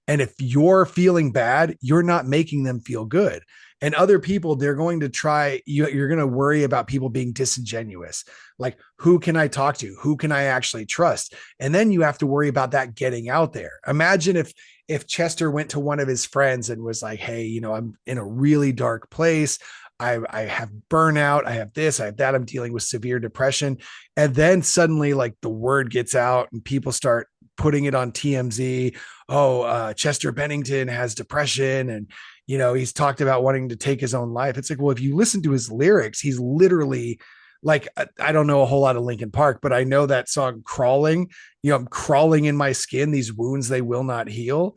And if you're feeling bad, you're not making them feel good. And other people, they're going to try, you're going to worry about people being disingenuous. Like, who can I talk to? Who can I actually trust? And then you have to worry about that getting out there. Imagine if Chester went to one of his friends and was like, hey, I'm in a really dark place. I have burnout. I have this, I have that. I'm dealing with severe depression. And then suddenly, like, the word gets out and people start putting it on TMZ. Oh, Chester Bennington has depression. And, he's talked about wanting to take his own life. It's like, well, if you listen to his lyrics, he's literally like, I don't know a whole lot of Linkin Park, but I know that song Crawling. I'm crawling in my skin, these wounds, they will not heal.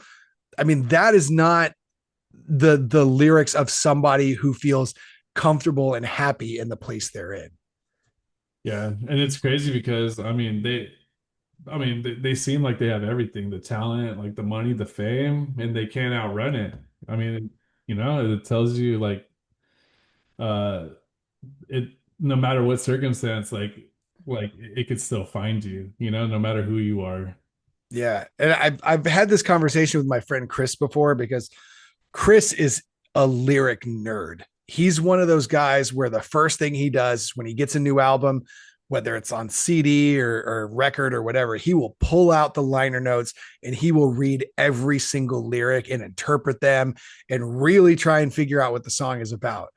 I mean, that is not the lyrics of somebody who feels comfortable and happy in the place they're in. Yeah, and it's crazy because they seem like they have everything, the talent, like the money, the fame, and they can't outrun it. I mean, it tells you uh it no matter what circumstance, like it could still find you, no matter who you are. Yeah. And I've had this conversation with my friend Chris before because Chris is a lyric nerd. He's one of those guys where the first thing he does when he gets a new album, whether it's on CD or record or whatever, he will pull out the liner notes and he will read every single lyric and interpret them and really try and figure out what the song is about.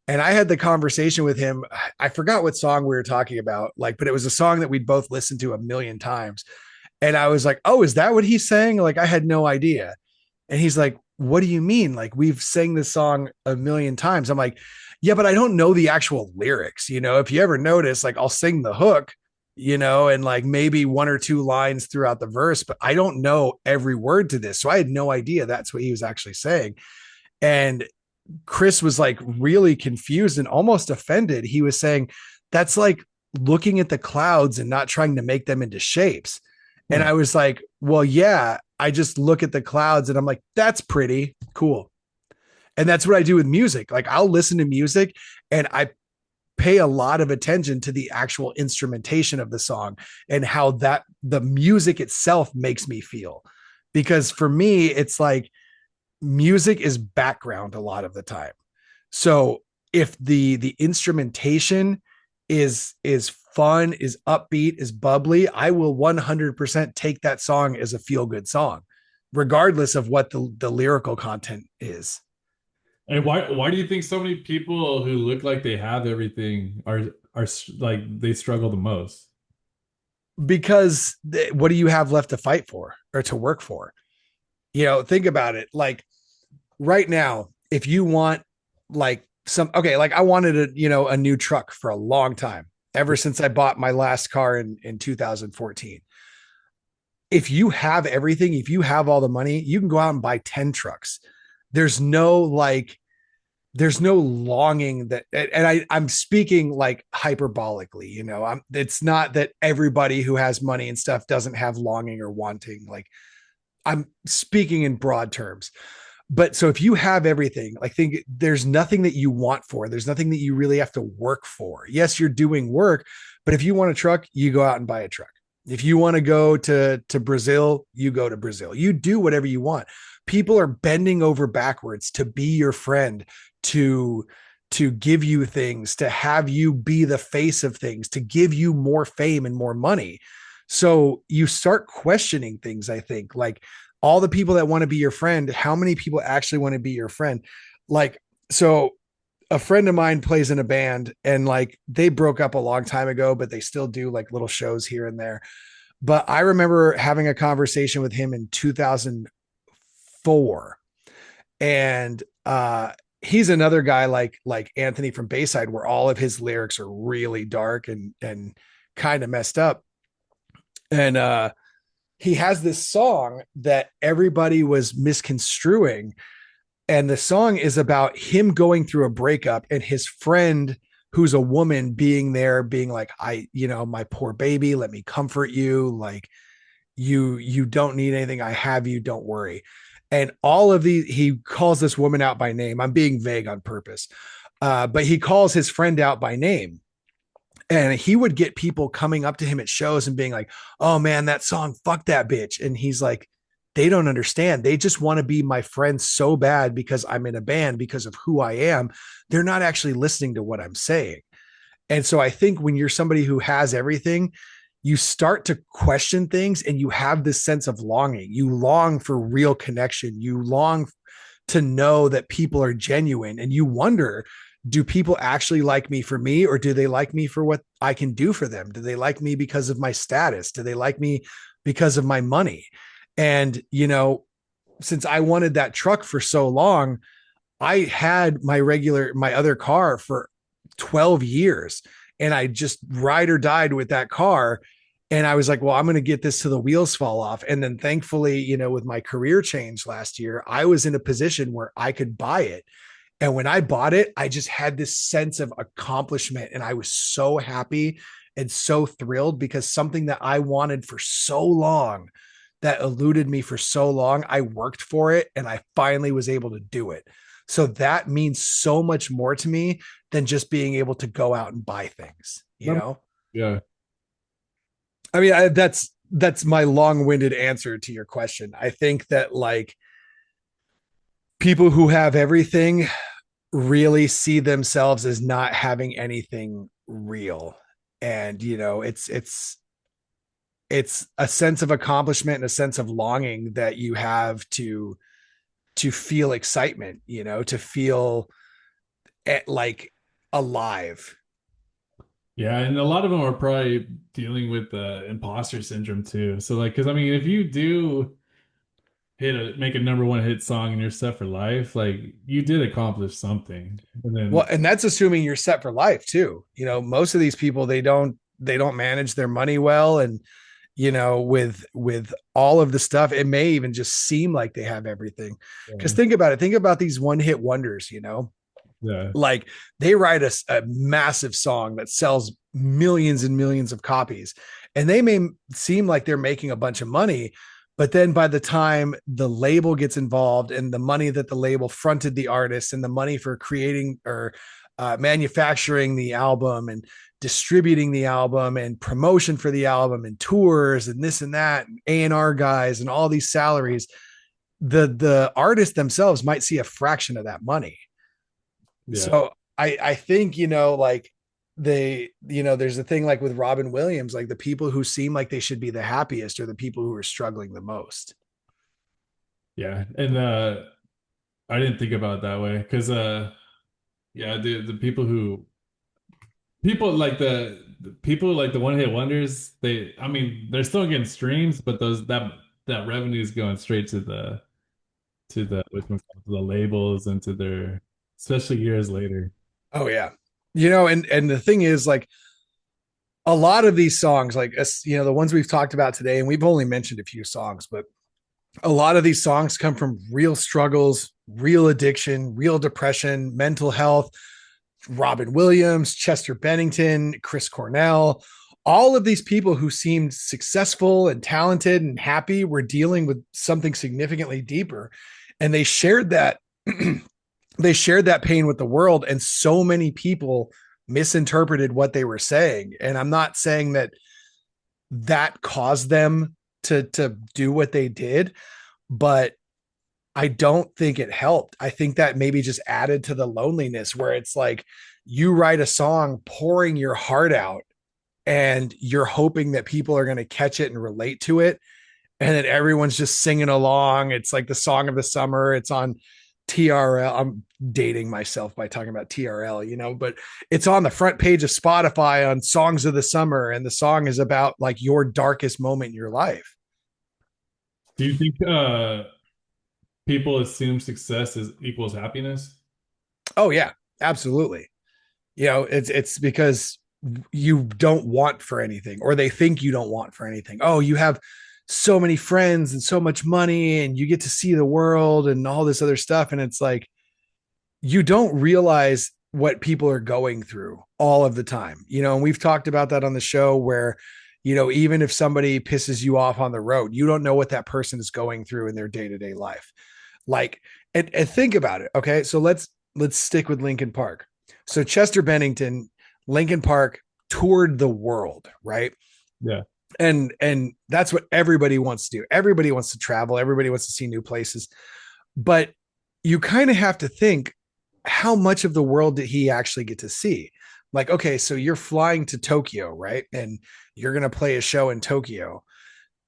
And I had the conversation with him. I forgot what song we were talking about, like, but it was a song that we'd both listened to a million times. And I was like, oh, is that what he's saying? Like, I had no idea. And he's like, what do you mean? Like, we've sang this song a million times. I'm like, yeah, but I don't know the actual lyrics. If you ever notice, like, I'll sing the hook, and like maybe one or two lines throughout the verse, but I don't know every word to this. So I had no idea that's what he was actually saying. And Chris was like really confused and almost offended. He was saying, that's like looking at the clouds and not trying to make them into shapes. And Huh. I was like, well, yeah, I just look at the clouds and I'm like, that's pretty cool. And that's what I do with music. Like, I'll listen to music and pay a lot of attention to the actual instrumentation of the song and how that the music itself makes me feel. Because for me, it's like music is background a lot of the time. So if the instrumentation is fun, is upbeat, is bubbly, I will 100% take that song as a feel good song, regardless of what the lyrical content is. And why do you think so many people who look like they have everything are like they struggle the most? Because what do you have left to fight for or to work for? Think about it. Like right now, if you want like okay, like I wanted a new truck for a long time, ever since I bought my last car in 2014. If you have everything, if you have all the money, you can go out and buy 10 trucks. There's no like, there's no longing that, and I'm speaking like hyperbolically, it's not that everybody who has money and stuff doesn't have longing or wanting. Like I'm speaking in broad terms. But so if you have everything, like think there's nothing that you want for, there's nothing that you really have to work for. Yes, you're doing work, but if you want a truck, you go out and buy a truck. If you want to go to Brazil, you go to Brazil. You do whatever you want. People are bending over backwards to be your friend, to give you things, to have you be the face of things, to give you more fame and more money. So you start questioning things, I think, like all the people that want to be your friend, how many people actually want to be your friend? Like, so a friend of mine plays in a band and like they broke up a long time ago, but they still do like little shows here and there. But I remember having a conversation with him in 2004. And he's another guy like Anthony from Bayside, where all of his lyrics are really dark and kind of messed up. And he has this song that everybody was misconstruing, and the song is about him going through a breakup and his friend who's a woman being there, being like, my poor baby, let me comfort you, like you don't need anything, I have you, don't worry. And all of these, he calls this woman out by name. I'm being vague on purpose, but he calls his friend out by name. And he would get people coming up to him at shows and being like, oh man, that song, fuck that bitch. And he's like, they don't understand. They just want to be my friend so bad because I'm in a band, because of who I am. They're not actually listening to what I'm saying. And so I think when you're somebody who has everything, you start to question things and you have this sense of longing. You long for real connection. You long to know that people are genuine, and you wonder, do people actually like me for me, or do they like me for what I can do for them? Do they like me because of my status? Do they like me because of my money? And, since I wanted that truck for so long, I had my other car for 12 years, and I just ride or died with that car. And I was like, well, I'm going to get this till the wheels fall off. And then thankfully, with my career change last year, I was in a position where I could buy it. And when I bought it, I just had this sense of accomplishment. And I was so happy and so thrilled, because something that I wanted for so long, that eluded me for so long, I worked for it and I finally was able to do it. So that means so much more to me than just being able to go out and buy things. Yeah. I mean, that's my long-winded answer to your question. I think that like people who have everything really see themselves as not having anything real. And it's a sense of accomplishment and a sense of longing that you have to feel excitement, to feel like alive. Yeah, and a lot of them are probably dealing with imposter syndrome too. So like, because I mean, if you do make a number one hit song and you're set for life, like you did accomplish something. And Well, then and that's assuming you're set for life too. Most of these people, they don't manage their money well. And with all of the stuff, it may even just seem like they have everything. Because yeah, think about these one hit wonders. yeah, Like they write a massive song that sells millions and millions of copies, and they may seem like they're making a bunch of money, but then by the time the label gets involved, and the money that the label fronted the artist, and the money for creating or manufacturing the album and distributing the album and promotion for the album and tours and this and that, and A&R guys and all these salaries, the artists themselves might see a fraction of that money. Yeah. So I think, like there's a thing like with Robin Williams, like the people who seem like they should be the happiest are the people who are struggling the most. Yeah. And I didn't think about it that way because yeah, the people like the people like the one hit wonders, they I mean they're still getting streams, but those that revenue is going straight to the to the labels and to their, especially years later. Oh yeah. And the thing is, like, a lot of these songs, like, the ones we've talked about today, and we've only mentioned a few songs, but a lot of these songs come from real struggles, real addiction, real depression, mental health. Robin Williams, Chester Bennington, Chris Cornell, all of these people who seemed successful and talented and happy were dealing with something significantly deeper. And they shared that they shared that pain with the world, and so many people misinterpreted what they were saying. And I'm not saying that caused them to do what they did, but I don't think it helped. I think that maybe just added to the loneliness, where it's like you write a song pouring your heart out and you're hoping that people are going to catch it and relate to it. And then everyone's just singing along. It's like the song of the summer. It's on TRL. I'm dating myself by talking about TRL, but it's on the front page of Spotify on songs of the summer. And the song is about like your darkest moment in your life. Do you think people assume success is equals happiness? Oh yeah, absolutely. It's because you don't want for anything, or they think you don't want for anything. Oh, you have so many friends and so much money and you get to see the world and all this other stuff. And it's like, you don't realize what people are going through all of the time, and we've talked about that on the show where, even if somebody pisses you off on the road, you don't know what that person is going through in their day-to-day life. Like, and think about it. Okay. So let's stick with Linkin Park. So Chester Bennington, Linkin Park toured the world, right? Yeah. And that's what everybody wants to do. Everybody wants to travel, everybody wants to see new places. But you kind of have to think, how much of the world did he actually get to see? Like, okay, so you're flying to Tokyo, right? And you're going to play a show in Tokyo.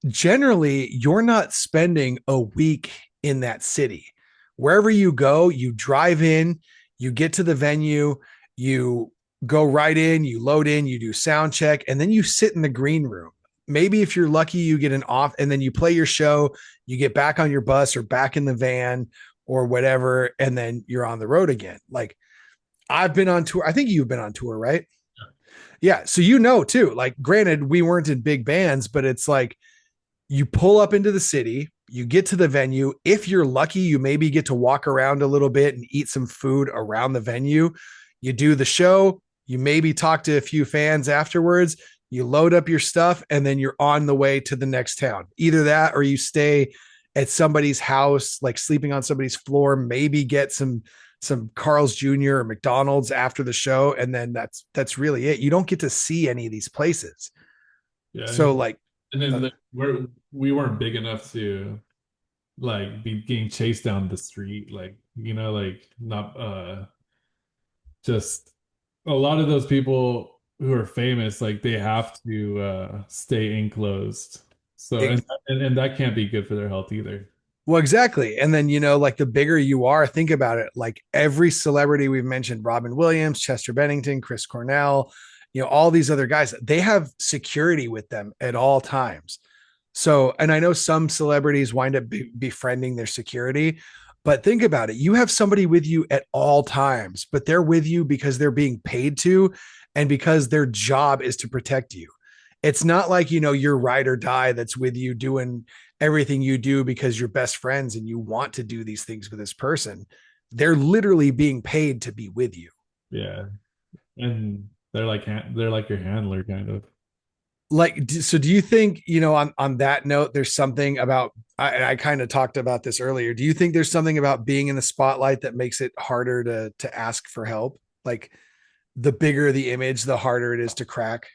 Generally, you're not spending a week in that city. Wherever you go, you drive in, you get to the venue, you go right in, you load in, you do sound check, and then you sit in the green room. Maybe if you're lucky, you get an off, and then you play your show, you get back on your bus or back in the van or whatever, and then you're on the road again. Like, I've been on tour. I think you've been on tour, right? Yeah. So, too, like, granted, we weren't in big bands, but it's like you pull up into the city, you get to the venue. If you're lucky, you maybe get to walk around a little bit and eat some food around the venue. You do the show, you maybe talk to a few fans afterwards, you load up your stuff, and then you're on the way to the next town. Either that or you stay at somebody's house, like sleeping on somebody's floor, maybe get some Carl's Jr. or McDonald's after the show, and then that's really it. You don't get to see any of these places. Yeah. So like, And then we weren't big enough to like be getting chased down the street, like, like not just a lot of those people who are famous, like they have to stay enclosed. So it, and that can't be good for their health either. well, exactly. And then, like, the bigger you are, think about it. Like, every celebrity we've mentioned, Robin Williams, Chester Bennington, Chris Cornell, all these other guys, they have security with them at all times. So, and I know some celebrities wind up befriending their security, but think about it. You have somebody with you at all times, but they're with you because they're being paid to, and because their job is to protect you. It's not like, your ride or die that's with you doing everything you do because you're best friends and you want to do these things with this person. They're literally being paid to be with you. Yeah. And they're like your handler kind of. Like, so do you think, on that note, there's something about, I kind of talked about this earlier. Do you think there's something about being in the spotlight that makes it harder to ask for help? Like, the bigger the image, the harder it is to crack.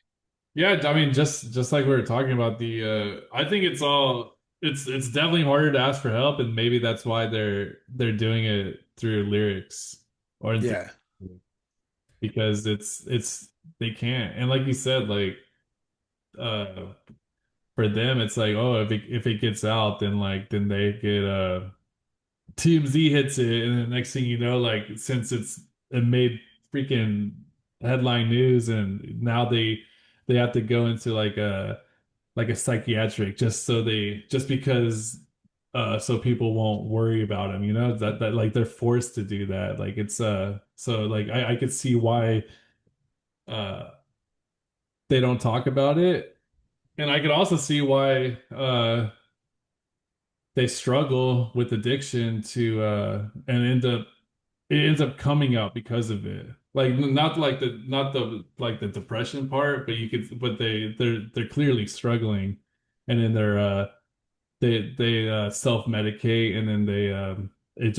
Yeah, I mean, just like we were talking about I think it's all it's definitely harder to ask for help, and maybe that's why they're doing it through lyrics or through, Yeah. because it's they can't. And like you said, like uh for them it's like, oh, if it gets out, then then they get TMZ hits it, and then next thing you know, like since it made freaking headline news, and now they have to go into like a psychiatric just because so people won't worry about him, that like they're forced to do that. Like it's so like I could see why uh they don't talk about it. And I could also see why they struggle with addiction to and end up it ends up coming out because of it. Like not the like the depression part, but they're clearly struggling, and then they self-medicate, and then it's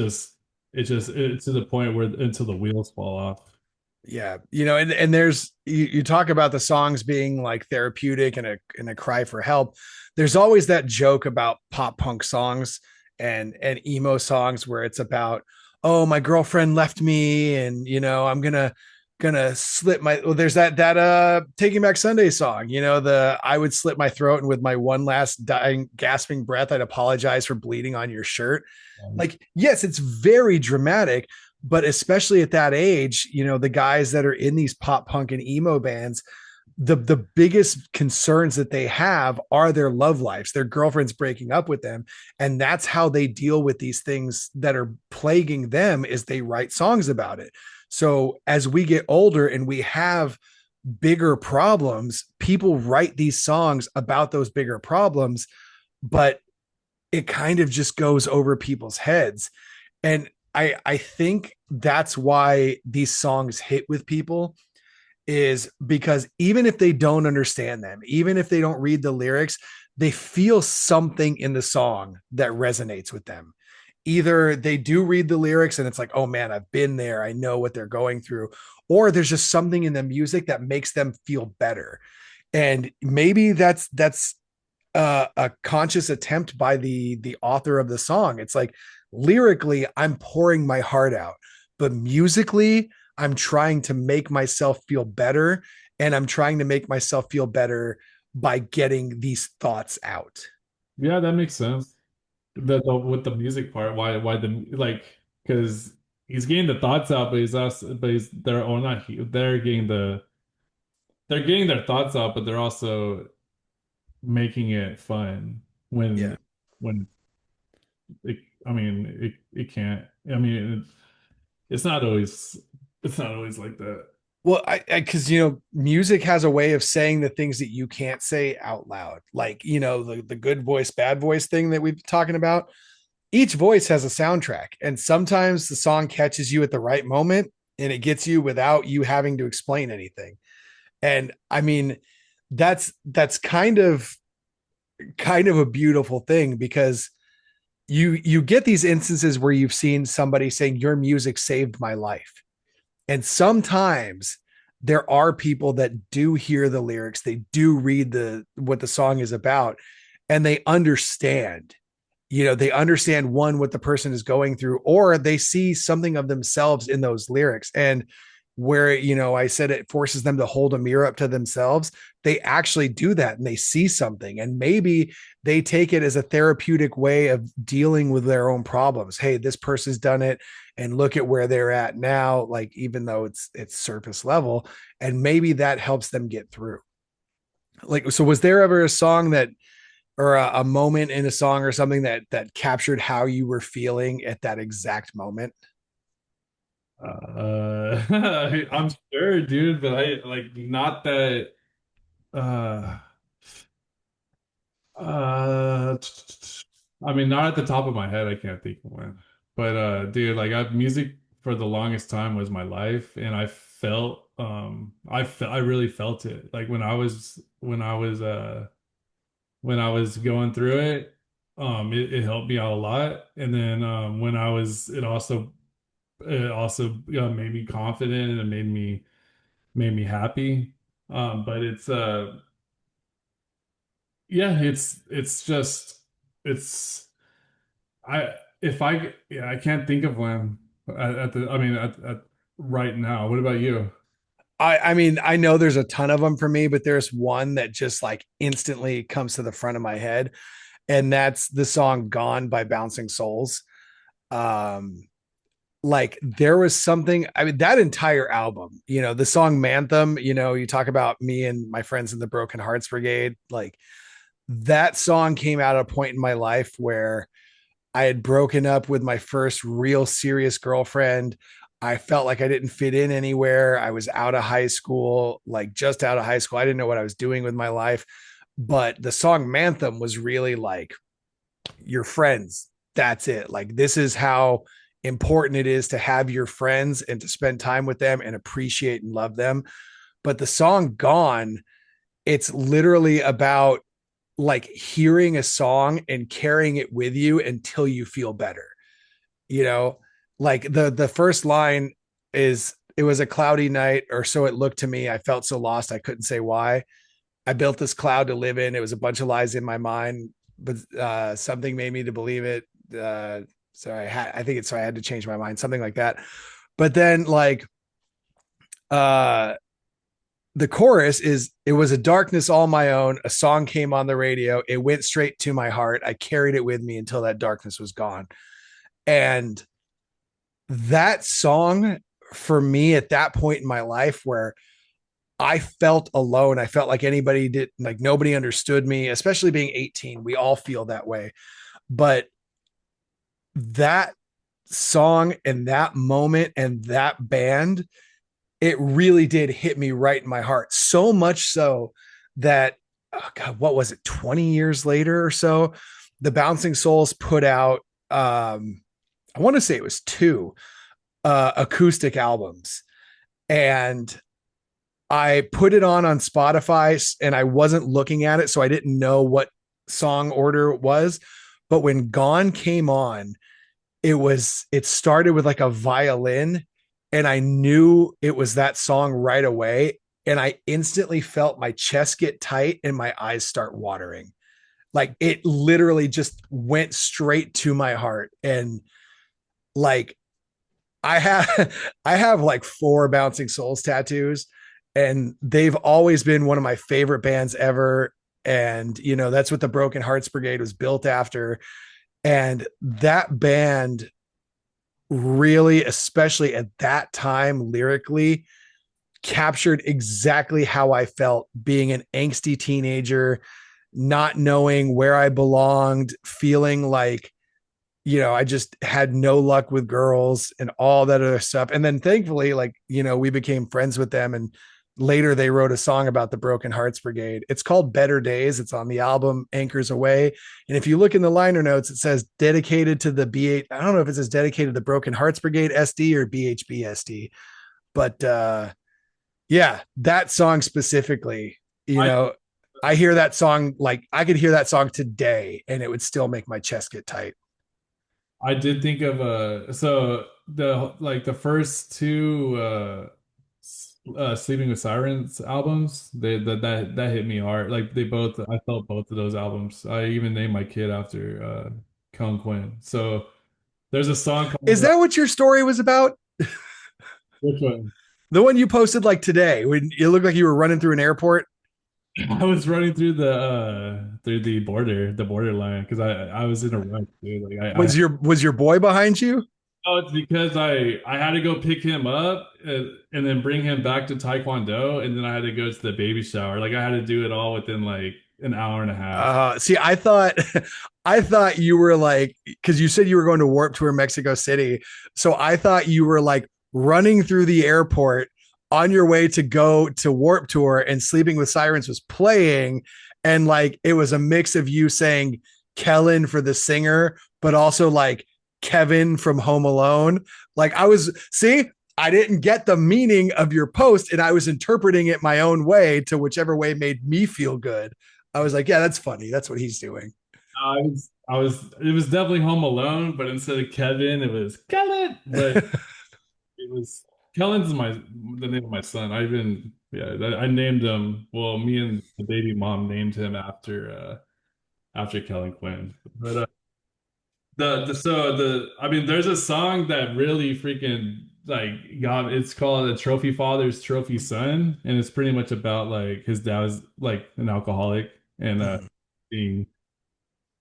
to the point where until the wheels fall off. Yeah. And there's you talk about the songs being like therapeutic and a cry for help. There's always that joke about pop punk songs and emo songs where it's about, oh, my girlfriend left me, and I'm gonna slit my, well, there's that Taking Back Sunday song, the I would slit my throat, and with my one last dying gasping breath I'd apologize for bleeding on your shirt. Like, yes, it's very dramatic, but especially at that age, the guys that are in these pop punk and emo bands, the biggest concerns that they have are their love lives, their girlfriends breaking up with them, and that's how they deal with these things that are plaguing them, is they write songs about it. So as we get older and we have bigger problems, people write these songs about those bigger problems, but it kind of just goes over people's heads. And I think that's why these songs hit with people, is because even if they don't understand them, even if they don't read the lyrics, they feel something in the song that resonates with them. Either they do read the lyrics and it's like, oh man, I've been there, I know what they're going through, or there's just something in the music that makes them feel better. And maybe that's a conscious attempt by the author of the song. It's like, lyrically I'm pouring my heart out, but musically I'm trying to make myself feel better, and I'm trying to make myself feel better by getting these thoughts out. Yeah, that makes sense. With the music part, why the like because he's getting the thoughts out, but he's also but he's they're or not he, they're getting their thoughts out, but they're also making it fun Yeah. when it, I mean it can't. I mean it's not always it's not always like that. Well, because music has a way of saying the things that you can't say out loud, like the good voice, bad voice thing that we've been talking about. Each voice has a soundtrack, and sometimes the song catches you at the right moment, and it gets you without you having to explain anything. And I mean, that's kind of a beautiful thing, because you get these instances where you've seen somebody saying your music saved my life. And sometimes there are people that do hear the lyrics, they do read the what the song is about, and they understand. They understand, one, what the person is going through, or they see something of themselves in those lyrics. And where, I said it forces them to hold a mirror up to themselves, they actually do that, and they see something, and maybe they take it as a therapeutic way of dealing with their own problems. Hey, this person's done it, and look at where they're at now, like, even though it's surface level, and maybe that helps them get through. Like, so was there ever a song that, or a moment in a song or something that captured how you were feeling at that exact moment? I'm sure, dude, but I like not that uh Uh, I mean, not at the top of my head, I can't think of one. But dude, like I've music for the longest time was my life, and I really felt it. Like when I was going through it, it helped me out a lot. And then when I was it also made me confident, and it made me made me happy. But it's yeah, it's just it's I if I yeah, I can't think of one at the I mean at right now. What about you? I mean, I know there's a ton of them for me, but there's one that just like instantly comes to the front of my head, and that's the song "Gone" by Bouncing Souls. Um, like there was something, I mean, that entire album, the song Manthem, you talk about me and my friends in the Broken Hearts Brigade, like that song came out at a point in my life where I had broken up with my first real serious girlfriend. I felt like I didn't fit in anywhere. I was out of high school, like just out of high school. I didn't know what I was doing with my life. But the song Manthem was really like, your friends. That's it. Like, this is how important it is to have your friends and to spend time with them and appreciate and love them. But the song Gone, it's literally about like hearing a song and carrying it with you until you feel better. You know, like the first line is, it was a cloudy night, or so it looked to me. I felt so lost I couldn't say why. I built this cloud to live in. It was a bunch of lies in my mind, but something made me to believe it. I think it's so I had to change my mind, something like that. But then like uh the chorus is, it was a darkness all my own. A song came on the radio. It went straight to my heart. I carried it with me until that darkness was gone. And that song, for me at that point in my life where I felt alone, I felt like anybody did, like nobody understood me, especially being 18. We all feel that way. But that song and that moment and that band, it really did hit me right in my heart. So much so that, oh God, what was it, 20 years later or so, the Bouncing Souls put out, I want to say it was two acoustic albums. And I put it on Spotify and I wasn't looking at it. So I didn't know what song order it was. But when Gone came on, it started with like a violin, and I knew it was that song right away. And I instantly felt my chest get tight and my eyes start watering. Like it literally just went straight to my heart. And like I have I have like four Bouncing Souls tattoos, and they've always been one of my favorite bands ever. And that's what the Broken Hearts Brigade was built after. And that band really, especially at that time, lyrically captured exactly how I felt being an angsty teenager, not knowing where I belonged, feeling like, I just had no luck with girls and all that other stuff. And then thankfully, like, we became friends with them. And later they wrote a song about the Broken Hearts Brigade. It's called Better Days. It's on the album Anchors Away. And if you look in the liner notes, it says dedicated to the B8. I don't know if it says dedicated to the Broken Hearts Brigade SD or BHB SD. But yeah, that song specifically, I I hear that song, like I could hear that song today and it would still make my chest get tight. I did think of so the first two Sleeping with Sirens albums, that hit me hard. Like they both, I felt both of those albums. I even named my kid after Kung Quinn. So there's a song Is called that what your story was about? which one? The one you posted like today, when it looked like you were running through an airport. I was running through the borderline because I was in a rush, dude. Like I Was your boy behind you? oh, it's because I had to go pick him up and then bring him back to Taekwondo, and then I had to go to the baby shower. Like I had to do it all within like an hour and a half. See, I thought I thought you were like, because you said you were going to Warp Tour Mexico City. So I thought you were like running through the airport on your way to go to Warp Tour, and Sleeping with Sirens was playing. And like it was a mix of you saying Kellen for the singer, but also like Kevin from Home Alone. Like I didn't get the meaning of your post, and I was interpreting it my own way to whichever way made me feel good. I was like, yeah, that's funny. That's what he's doing. It was definitely Home Alone, but instead of Kevin, it was Kellen. But it was. Kellen's the name of my son. I even yeah, I named him. Well, me and the baby mom named him after Kellen Quinn. But the I mean, there's a song that really freaking like got it's called "A Trophy Father's Trophy Son," and it's pretty much about like his dad was like an alcoholic and Mhm, being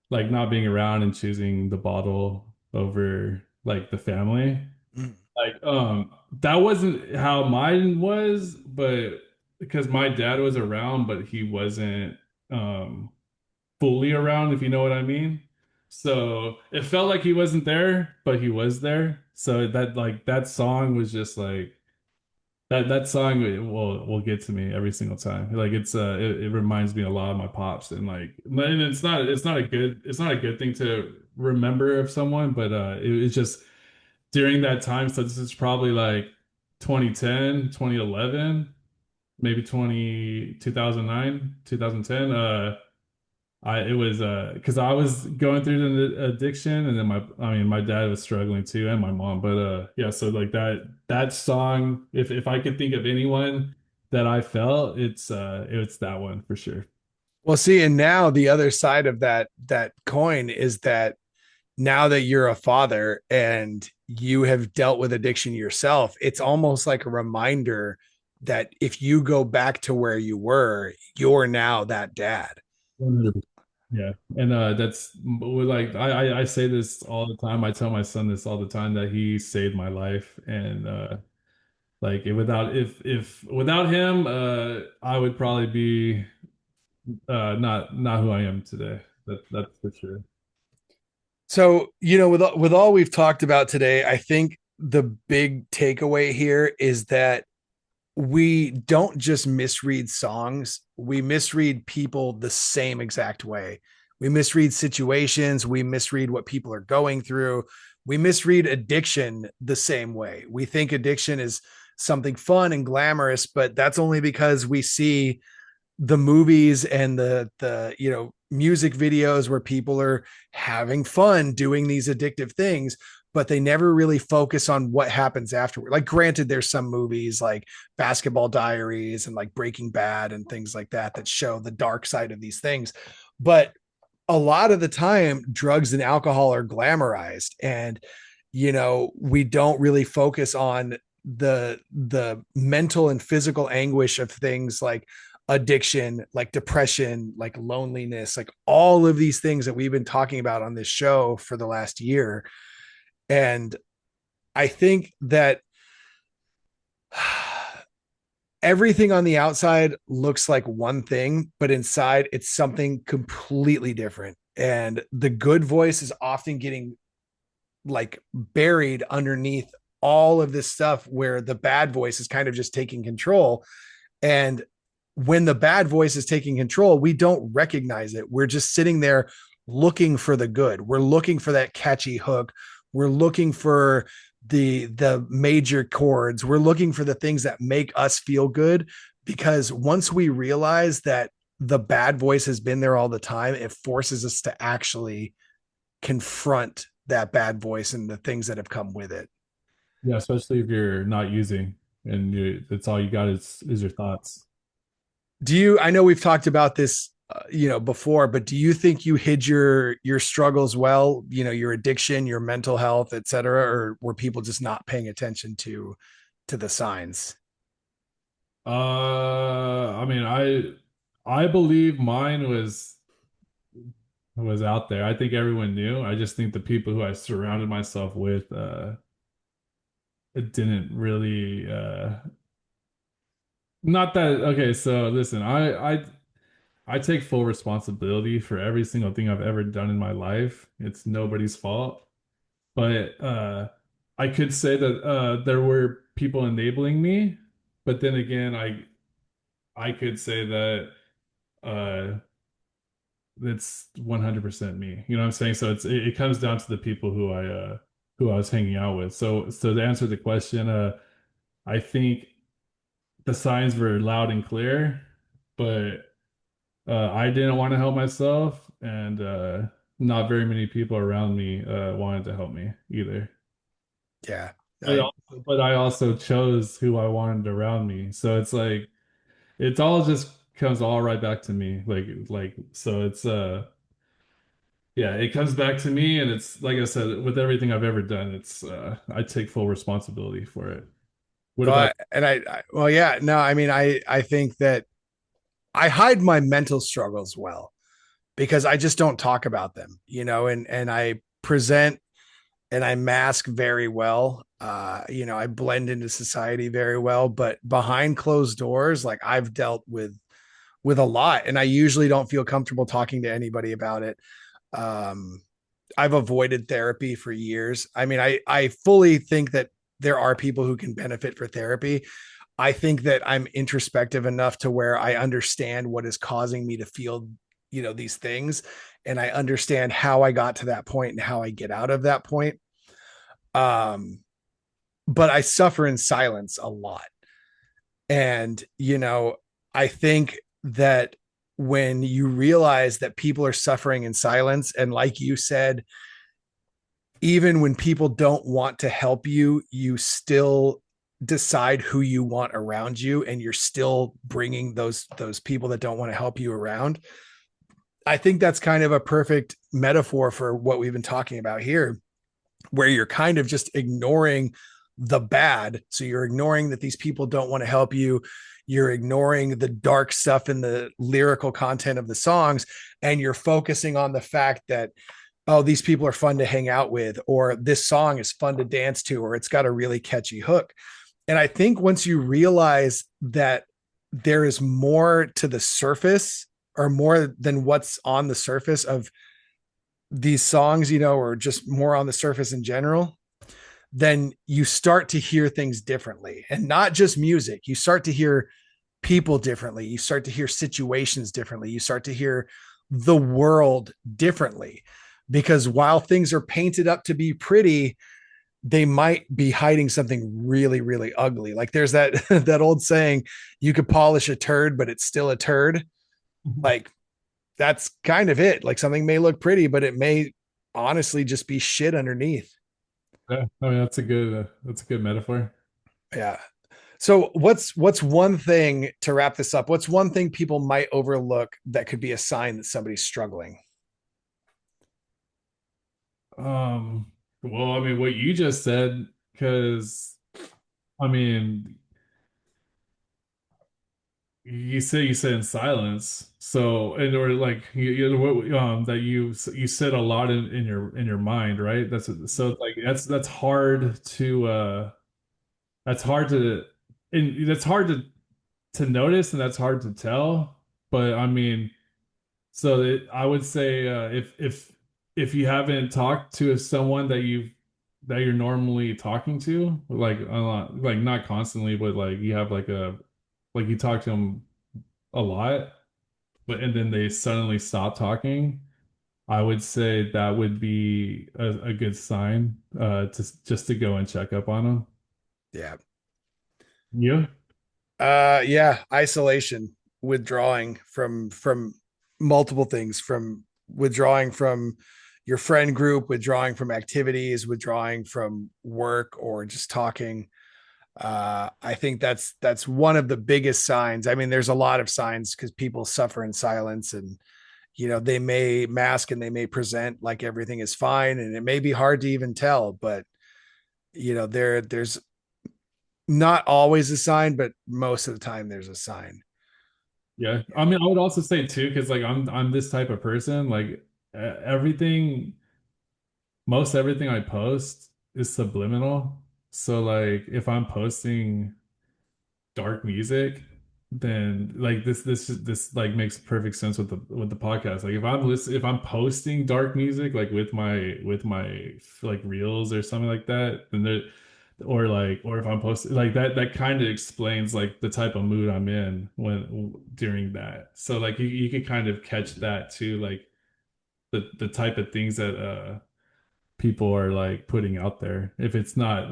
like not being around and choosing the bottle over like the family. mhm. Like, that wasn't how mine was, but because my dad was around, but he wasn't fully around, if you know what I mean. So it felt like he wasn't there, but he was there. So that like that song was just like that song will get to me every single time. Like it reminds me a lot of my pops and like and it's not a good thing to remember of someone, but it's just during that time. So this is probably like 2010, 2011, maybe 2009, 2010. It was because I was going through the addiction, and then I mean my dad was struggling too, and my mom. But yeah, so like that song, if I could think of anyone that I felt, it's that one for sure. Well, see, and now the other side of that coin is that now that you're a father and you have dealt with addiction yourself, it's almost like a reminder that if you go back to where you were, you're now that dad. 100%. Yeah, and that's like I say this all the time. I tell my son this all the time that he saved my life, and like if without him, I would probably be not who I am today. That's for sure. So, with all we've talked about today, I think the big takeaway here is that we don't just misread songs, we misread people the same exact way. We misread situations, we misread what people are going through, we misread addiction the same way. We think addiction is something fun and glamorous, but that's only because we see the movies and the music videos where people are having fun doing these addictive things, but they never really focus on what happens afterward. Like, granted, there's some movies like Basketball Diaries and like Breaking Bad and things like that that show the dark side of these things, but a lot of the time drugs and alcohol are glamorized, and we don't really focus on the mental and physical anguish of things like addiction, like depression, like loneliness, like all of these things that we've been talking about on this show for the last year. And I think that everything on the outside looks like one thing, but inside it's something completely different. And the good voice is often getting like buried underneath all of this stuff where the bad voice is kind of just taking control. And when the bad voice is taking control, we don't recognize it. We're just sitting there looking for the good. We're looking for that catchy hook. We're looking for the major chords. We're looking for the things that make us feel good, because once we realize that the bad voice has been there all the time, it forces us to actually confront that bad voice and the things that have come with it. Yeah, especially if you're not using and it's all you got is your thoughts. I know we've talked about this before, but do you think you hid your struggles well, your addiction, your mental health, et cetera, or were people just not paying attention to the signs? I mean, I believe mine was out there. I think everyone knew. I just think the people who I surrounded myself with it didn't really not that okay, so listen, I take full responsibility for every single thing I've ever done in my life. It's nobody's fault. But I could say that there were people enabling me, but then again, I could say that uh it's 100% me. You know what I'm saying? So it comes down to the people who I was hanging out with. So to answer the question, I think the signs were loud and clear, but I didn't want to help myself, and not very many people around me wanted to help me either. Yeah. I But I also chose who I wanted around me. So it's like it's all just comes all right back to me. So it's yeah, it comes back to me, and it's like I said, with everything I've ever done, it's I take full responsibility for it. What about well, yeah, no, I mean, I think that I hide my mental struggles well because I just don't talk about them, and I present and I mask very well. I blend into society very well, but behind closed doors, like I've dealt with a lot, and I usually don't feel comfortable talking to anybody about it. Um, I've avoided therapy for years. I mean, I fully think that there are people who can benefit for therapy. I think that I'm introspective enough to where I understand what is causing me to feel, these things, and I understand how I got to that point and how I get out of that point. Um, but I suffer in silence a lot. And, I think that when you realize that people are suffering in silence, and like you said, even when people don't want to help you, you still decide who you want around you, and you're still bringing those people that don't want to help you around. I think that's kind of a perfect metaphor for what we've been talking about here, where you're kind of just ignoring the bad. So you're ignoring that these people don't want to help you. You're ignoring the dark stuff in the lyrical content of the songs. And you're focusing on the fact that, oh, these people are fun to hang out with, or this song is fun to dance to, or it's got a really catchy hook. And I think once you realize that there is more to the surface, or more than what's on the surface of these songs, or just more on the surface in general, then you start to hear things differently, and not just music. You start to hear people differently. You start to hear situations differently. You start to hear the world differently, because while things are painted up to be pretty, they might be hiding something really, really ugly. Like there's that that old saying, you could polish a turd, but it's still a turd. Like that's kind of it. Like something may look pretty, but it may honestly just be shit underneath. yeah, I mean that's a good metaphor. Yeah. So what's one thing to wrap this up? What's one thing people might overlook that could be a sign that somebody's struggling? Well, I mean what you just said, because I mean you say in silence, so and or like that you said a lot in your mind, right? That's so like that's hard to that's hard to and that's hard to notice, and that's hard to tell. But I mean, so I would say if you haven't talked to someone that you're normally talking to, like a lot, like not constantly, but like you have like you talk to them a lot, but and then they suddenly stop talking, I would say that would be a good sign to just to go and check up on them. Yeah. Yeah. Yeah, isolation, withdrawing from multiple things, from withdrawing from your friend group, withdrawing from activities, withdrawing from work, or just talking. I think that's one of the biggest signs. I mean, there's a lot of signs because people suffer in silence, and they may mask and they may present like everything is fine, and it may be hard to even tell, but there's not always a sign, but most of the time there's a sign. Yeah. I mean, I would also say too, because like I'm this type of person, like everything, most everything I post is subliminal. So like if I'm posting dark music, then like this like makes perfect sense with the podcast. Like if I'm posting dark music like with my like reels or something like that, then there or if I'm posting like that kind of explains like the type of mood I'm in when during that. So like you could kind of catch that too, like the type of things that people are like putting out there. If it's not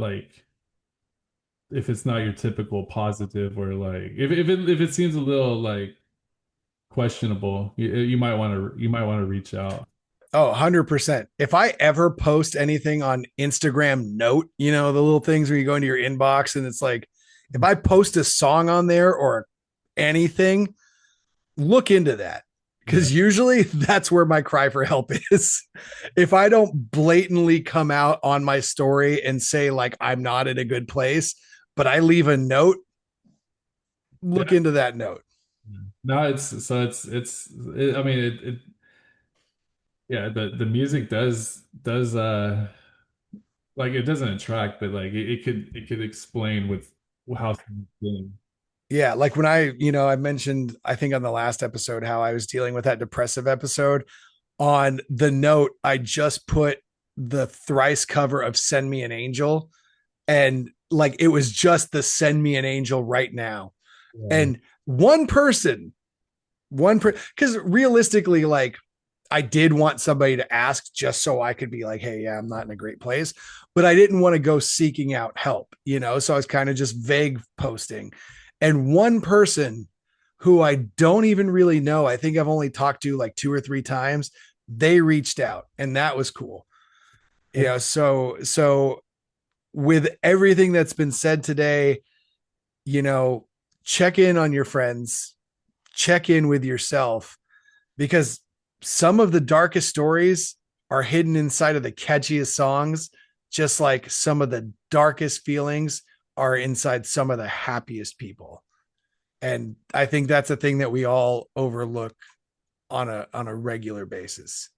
your typical positive, or like if it seems a little like questionable, you might want to reach out. Oh, 100%. If I ever post anything on Instagram Note, the little things where you go into your inbox and it's like, if I post a song on there or anything, look into that. Yeah. Because usually that's where my cry for help is. If I don't blatantly come out on my story and say, like, I'm not in a good place, but I leave a note, look Yeah. into that note. No, I mean yeah, the music does like it doesn't attract, but like it could explain with how someone's feeling. Yeah. Like when I mentioned, I think on the last episode, how I was dealing with that depressive episode. On the note, I just put the thrice cover of Send Me an Angel. And like it was just the Send Me an Angel right now. Yeah. And because realistically, like I did want somebody to ask just so I could be like, hey, yeah, I'm not in a great place, but I didn't want to go seeking out help. So I was kind of just vague posting. And one person who I don't even really know, I think I've only talked to like 2 or 3 times, they reached out and that was cool. So with everything that's been said today, you know, check in on your friends, check in with yourself because some of the darkest stories are hidden inside of the catchiest songs, just like some of the darkest feelings are inside some of the happiest people. And I think that's a thing that we all overlook on a regular basis.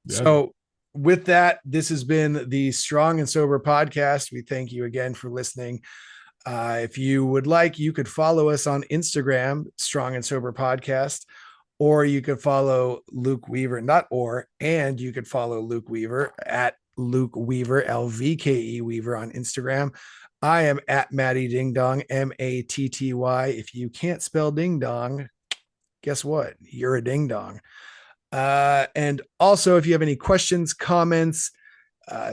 Yeah. So with that, this has been the Strong and Sober podcast. We thank you again for listening. If you would like, you could follow us on Instagram, Strong and Sober Podcast, or you could follow Luke Weaver, and you could follow Luke Weaver at Luke Weaver, LVKE Weaver on Instagram. I am at Matty Ding Dong, Matty. If you can't spell ding dong, guess what? You're a ding dong. And also, if you have any questions, comments,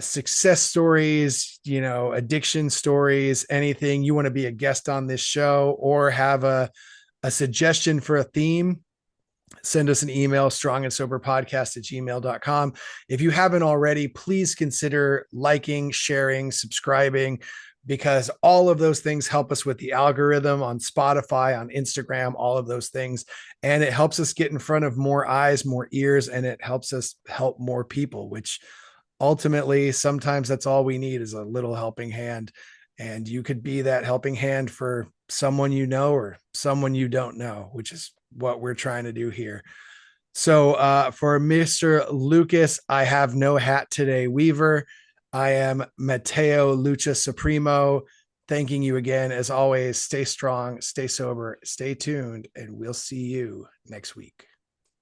success stories, addiction stories, anything you want to be a guest on this show or have a suggestion for a theme, send us an email, strongandsoberpodcast@gmail.com. If you haven't already, please consider liking, sharing, subscribing, because all of those things help us with the algorithm on Spotify, on Instagram, all of those things. And it helps us get in front of more eyes, more ears, and it helps us help more people, which ultimately sometimes that's all we need is a little helping hand. And you could be that helping hand for someone you know or someone you don't know, which is what we're trying to do here. So for Mr. Lucas, I have no hat today, Weaver. I am Mateo Lucha Supremo. Thanking you again. As always, stay strong, stay sober, stay tuned, and we'll see you next week.